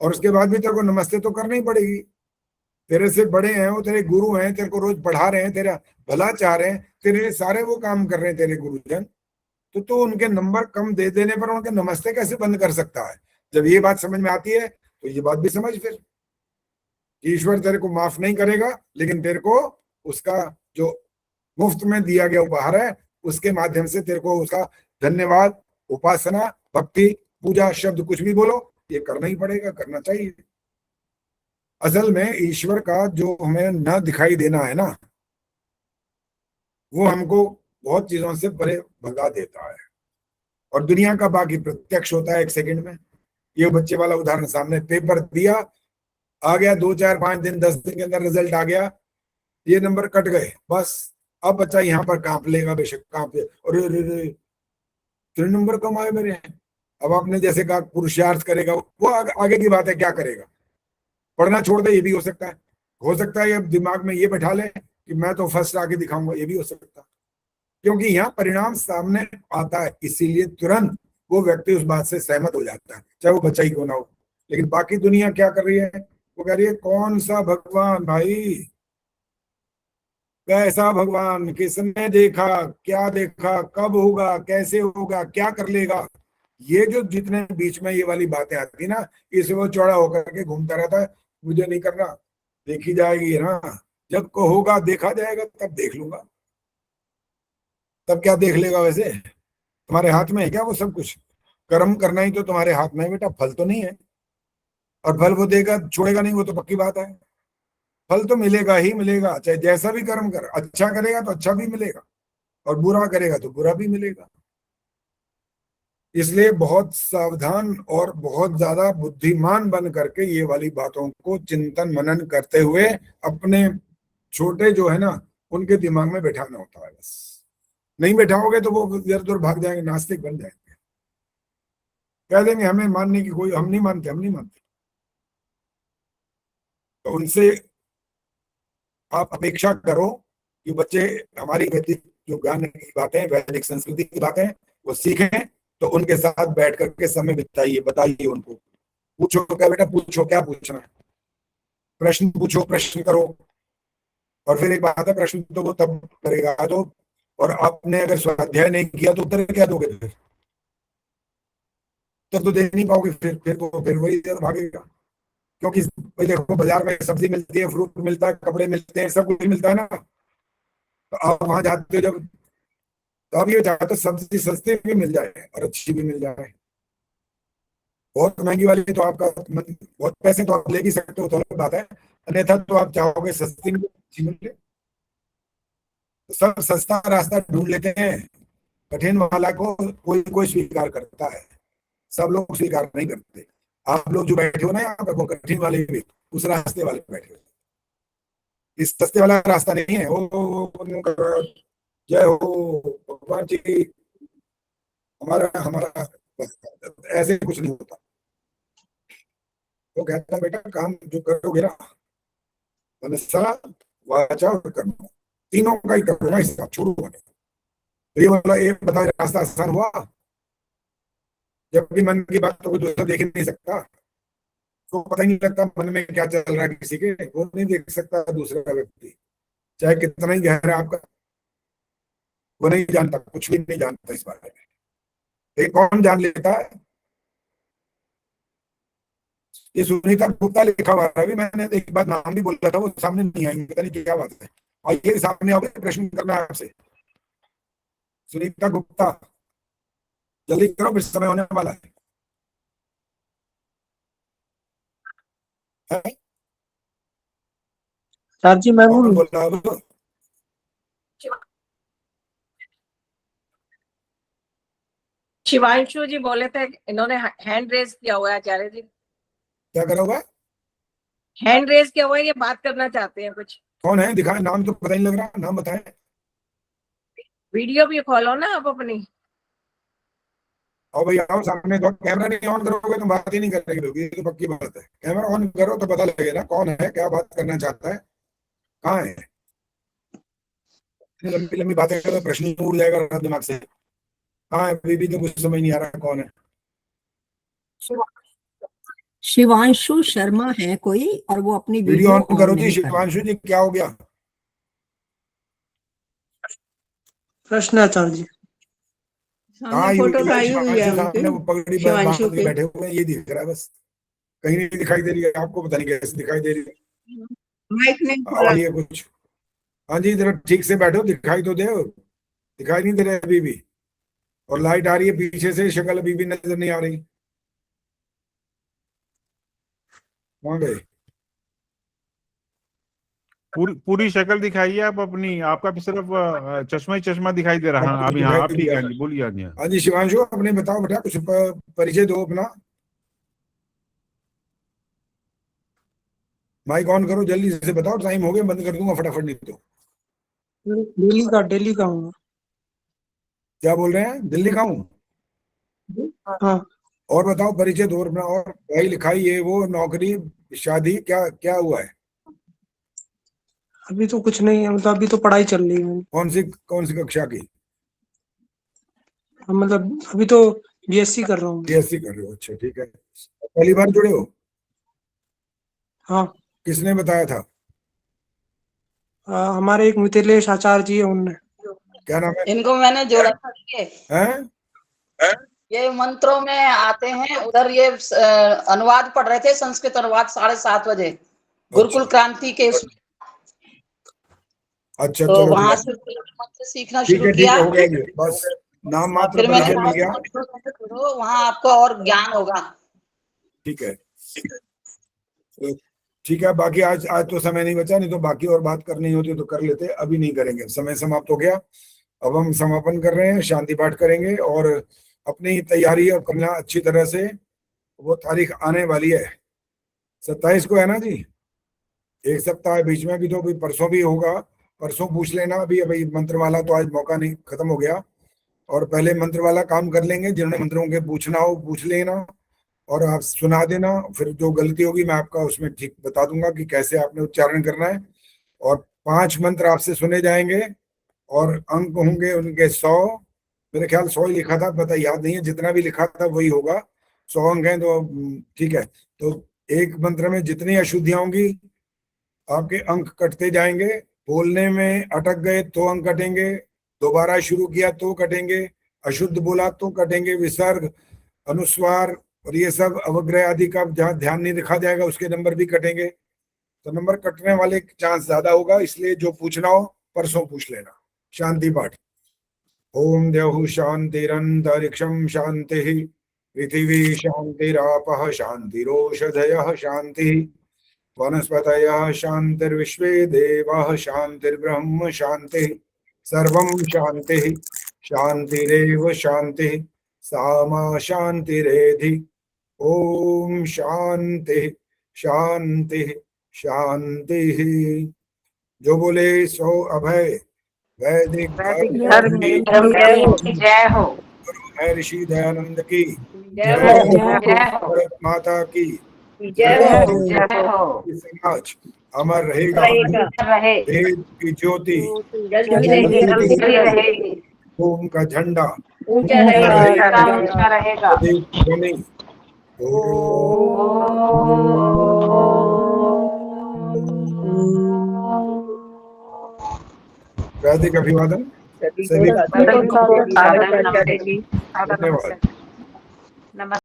और उसके बाद भी तेरे को नमस्ते तो करनी पड़ेगी। तेरे से बड़े हैं, वो तेरे गुरु हैं, तेरे को रोज पढ़ा रहे हैं, तेरा भला चाह रहे हैं, तेरे लिए सारे वो काम कर रहे हैं तेरे गुरुजन, तो तू उनके नंबर कम दे देने पर उनके नमस्ते कैसे बंद कर सकता है? जब ये बात समझ में आती है तो ये बात भी समझ फिर। ईश्वर तेरे को माफ नहीं करेगा, लेकिन तेरे को उसका जो मुफ्त में दिया गया उपहार है उसके माध्यम से तेरे को उसका धन्यवाद, उपासना, भक्ति, पूजा, शब्द कुछ भी बोलो, ये करना ही पड़ेगा, करना चाहिए। असल में ईश्वर का जो हमें न दिखाई देना है ना, वो हमको बहुत चीजों से परे भगा देता है, और दुनिया का बाकी प्रत्यक्ष होता है एक सेकंड में। ये बच्चे वाला उदाहरण सामने, पेपर दिया, आ गया 2 4 5 दिन 10 दिन के अंदर रिजल्ट आ गया, ये नंबर कट गए, बस अब बच्चा यहाँ पर कांप लेगा, बेशक कांप ले, और 3 नंबर कम आए मेरे। अब आपने जैसे कहा पुरुषार्थ करेगा, वो आगे की बात है, क्या करेगा, पढ़ना छोड़ दे, ये भी हो सकता है ये दिमाग में ये बैठा ले कि मैं तो फर्स्ट आके दिखाऊंगा, ये भी हो सकता है, क्योंकि यहाँ परिणाम सामने आता है, इसीलिए तुरंत वो व्यक्ति उस बात से सहमत हो जाता है, चाहे वो बच्चा ही क्यों ना हो। लेकिन बाकी दुनिया क्या कर रही है, वो कह रही है कौन सा भगवान भाई, कैसा भगवान, किसने देखा, क्या देखा, कब होगा, कैसे होगा, क्या कर लेगा, ये जो जितने बीच में ये वाली बातें आती ना, इसे वो चौड़ा होकर के घूमता रहता है, मुझे नहीं करना, देखी जाएगी ना, जब को होगा देखा जाएगा, तब देख लूंगा। तब क्या देख लेगा, वैसे तुम्हारे हाथ में है क्या वो सब कुछ, कर्म करना ही तो तुम्हारे हाथ में है बेटा, फल तो नहीं है, और फल वो देगा छोड़ेगा नहीं, वो तो पक्की बात है, फल तो मिलेगा ही मिलेगा, चाहे जैसा भी कर्म कर, अच्छा करेगा तो अच्छा भी मिलेगा, और बुरा करेगा तो बुरा भी मिलेगा। इसलिए बहुत सावधान और बहुत ज्यादा बुद्धिमान बन करके ये वाली बातों को चिंतन मनन करते हुए अपने छोटे जो है ना उनके दिमाग में बैठाना होता है, बस नहीं बैठाओगे तो वो इधर उधर भाग जाएंगे, नास्तिक बन जाएंगे, कह देंगे हमें मानने की कोई, हम नहीं मानते। तो उनसे आप अपेक्षा करो कि बच्चे हमारी वैदिक जो ज्ञान की बातें, वैदिक संस्कृति की बातें वो सीखें, तो उनके साथ बैठ करके समय बिताइए, बताइए उनको, पूछो क्या बेटा, पूछो क्या पूछना है, प्रश्न पूछो, प्रश्न करो। और फिर एक बात है, प्रश्न तो वो तब करेगा तो, और आपने अगर स्वाध्याय नहीं किया तो उत्तर क्या दोगे, फिर उत्तर तो दे नहीं पाओगे, फिर वही भागेगा। क्योंकि देखो बाजार में सब्जी मिलती है, फ्रूट मिलता है, कपड़े मिलते हैं, सब कुछ मिलता है ना, तो आप वहां जाते हो जब, तो आप ये चाहते हो सब्जी सस्ती भी मिल जाए और अच्छी भी मिल जाए, बहुत महंगी वाली तो आपका बहुत पैसे तो आप ले भी सकते हो, तो अलग बात है, अन्यथा तो आप चाहोगे सस्ती मिले, अच्छी मिले, तो सब सस्ता रास्ता ढूंढ लेते हैं, कठिन वाला को कोई स्वीकार करता है, सब लोग स्वीकार नहीं करते। आप लोग जो बैठे हो ना यहाँ पर, वो कठिन वाले भी उस रास्ते वाले बैठे हो, इस सस्ते वाला रास्ता नहीं है। ओ जय हो भगवान जी, हमारा ऐसे कुछ नहीं होता। वो कहता है बेटा काम जो करोगे ना, मनसा वाचा और कर्म, तीनों का ही करो ना, इसका छोड़ो नहीं। तो ये वाला एक बताओ रास्ता आसान हुआ, जबकि मन की बात तो कोई दूसरा देख नहीं सकता, तो पता ही नहीं लगता मन में क्या चल रहा है किसी के, वो नहीं देख सकता दूसरा व्यक्ति, चाहे कितना ही गहरा आपका, वो नहीं जानता, कुछ भी नहीं जानता इस बारे में। लेकिन कौन जान लेता है, ये सुनीता गुप्ता लिखा हुआ है, अभी मैंने एक बार नाम भी बोला था, वो सामने नहीं आएंगे, पता नहीं क्या बात है, और ये सामने आओगे प्रश्न करना है आपसे, सुनीता गुप्ता जल्दी करो, फिर समय होने वाला है। सर जी मैं बोल रहा, शिवांशु जी बोले थे, इन्होंने हैंड रेज किया हुआ है आचार्य जी। क्या करा हुआ, हैंड रेज किया हुआ है, ये बात करना चाहते हैं कुछ। कौन है, दिखाए, नाम तो पता नहीं लग रहा, नाम बताएं। वीडियो भी खोलो ना आप अपनी। और भाई आओ सामने, तो कैमरा नहीं ऑन करोगे तो बात ही नहीं करेंगे लोग, ये तो पक्की बात है, कैमरा ऑन करो तो पता लगे ना कौन है, क्या बात करना चाहता है, कहाँ है। लंबी लंबी बातें करो, प्रश्न उड़ जाएगा दिमाग से, कहाँ है, अभी भी तो कुछ समझ नहीं आ रहा कौन है। शिवांशु शर्मा है कोई, और वो अपनी वीडियो ऑन करो जी। शिवांशु जी क्या हो गया, प्रश्न आचार्य जी। हाँ फोटो तो आई हुई है सामने वो पगड़ी बांध के बैठे हुए हैं, ये दिख रहा है बस, कहीं नहीं दिखाई दे रही है आपको, पता नहीं कैसे दिखाई दे रही है, माइक नहीं खोला ये कुछ। हाँ जी जरा ठीक से बैठो, दिखाई तो दे, दिखाई नहीं दे रहे अभी भी, और लाइट आ रही है पीछे से, शक्ल अभी भी नजर नहीं आ रही, वहां गए। पूरी शक्ल दिखाइए आप अपनी, आपका भी सिर्फ चश्मा ही चश्मा दिखाई दे रहा है अभी। हाँ आप ठीक है, बोलिए। हाँ जी शिवांशु अपने बताओ बेटा, कुछ परिचय दो अपना। माइक ऑन करो, जल्दी से बताओ, टाइम हो गया, बंद कर दूंगा फटाफट, नहीं तो। दिल्ली का हूँ। क्या बोल रहे हैं? दिल्ली का हूँ। हाँ। और बताओ, परिचय दो अपना, और पढ़ाई लिखाई, ये वो, नौकरी, शादी, क्या क्या हुआ है? अभी तो कुछ नहीं है, मतलब अभी तो पढ़ाई चल रही है। कौन सी कक्षा की? मतलब अभी तो बीएससी कर रहा हूँ। बीएससी कर रहे हो, अच्छा ठीक है। पहली बार जुड़े हो? हाँ। किसने बताया था? हमारे एक मिथिलेश आचार्य जी है, उनने। क्या नाम है? इनको मैंने जोड़ा था। हैं? ये मंत्रों में आते हैं, उधर ये अनुवाद पढ़ रहे थे, संस्कृत अनुवाद 7:30 बजे गुरुकुल क्रांति के उसमें। अच्छा तो चलो वहां ठीक से मंत्र सीखना है, शुरू किया। हो गया ये, बस नाम मात्र फिर मैंने परिचय मिल गया। कहा वहाँ आपको और ज्ञान होगा। ठीक है, तो ठीक है, बाकी आज तो समय नहीं बचा, नहीं तो बाकी और बात करनी होती तो कर लेते, अभी नहीं करेंगे, समय समाप्त हो गया। अब हम समापन कर रहे हैं, शांति पाठ करेंगे और अपनी तैयारी अब करना अच्छी तरह से। वो तारीख आने वाली है 27 को, है ना जी? एक सप्ताह बीच में भी, तो अभी परसों भी होगा, परसों पूछ लेना। अभी मंत्र वाला तो आज मौका नहीं, खत्म हो गया, और पहले मंत्र वाला काम कर लेंगे। जिन्होंने मंत्रों के पूछना हो पूछ लेना और आप सुना देना, फिर जो गलती होगी मैं आपका उसमें ठीक बता दूंगा कि कैसे आपने उच्चारण करना है। और 5 मंत्र आपसे सुने जाएंगे और अंक होंगे उनके 100, मेरे ख्याल 100 ही लिखा था, पता याद नहीं है, जितना भी लिखा था वही होगा। 100 अंक हैं, तो ठीक है। तो एक मंत्र में जितनी अशुद्धियां होंगी आपके अंक कटते जाएंगे। बोलने में अटक गए तो अंक कटेंगे, दोबारा शुरू किया तो कटेंगे, अशुद्ध बोला तो कटेंगे, विसर्ग, अनुस्वार और ये सब अवग्रह आदि का जहाँ ध्यान नहीं रखा जाएगा उसके नंबर भी कटेंगे। तो नंबर कटने वाले चांस ज्यादा होगा, इसलिए जो पूछना हो परसों पूछ लेना। शांति पाठ। ओम द्यौः शांतिरन्तरिक्षं शांतिः, पृथिवी शांतिरापः शांतिरोषधयः शांतिः, वनस्पतयः शांतिर्विश्वे देवाः शांतिर्ब्रह्म शांतिः, सर्वं शांतिः शांतिरेव शांतिः, सामा शांतिरेधि। ओम शांति शांति शांति। जो बोले सो अभय। वैदिक धर्म की जय हो। महर्षि दयानंद की जय हो। भारत माता की जय हो। समाज अमर रहेगा, वेद की ज्योति रहेगी, ओम का झंडा ऊंचा रहेगा। ध्वनि। वैदिक अभिवादन सभी। धन्यवाद। धन्यवाद।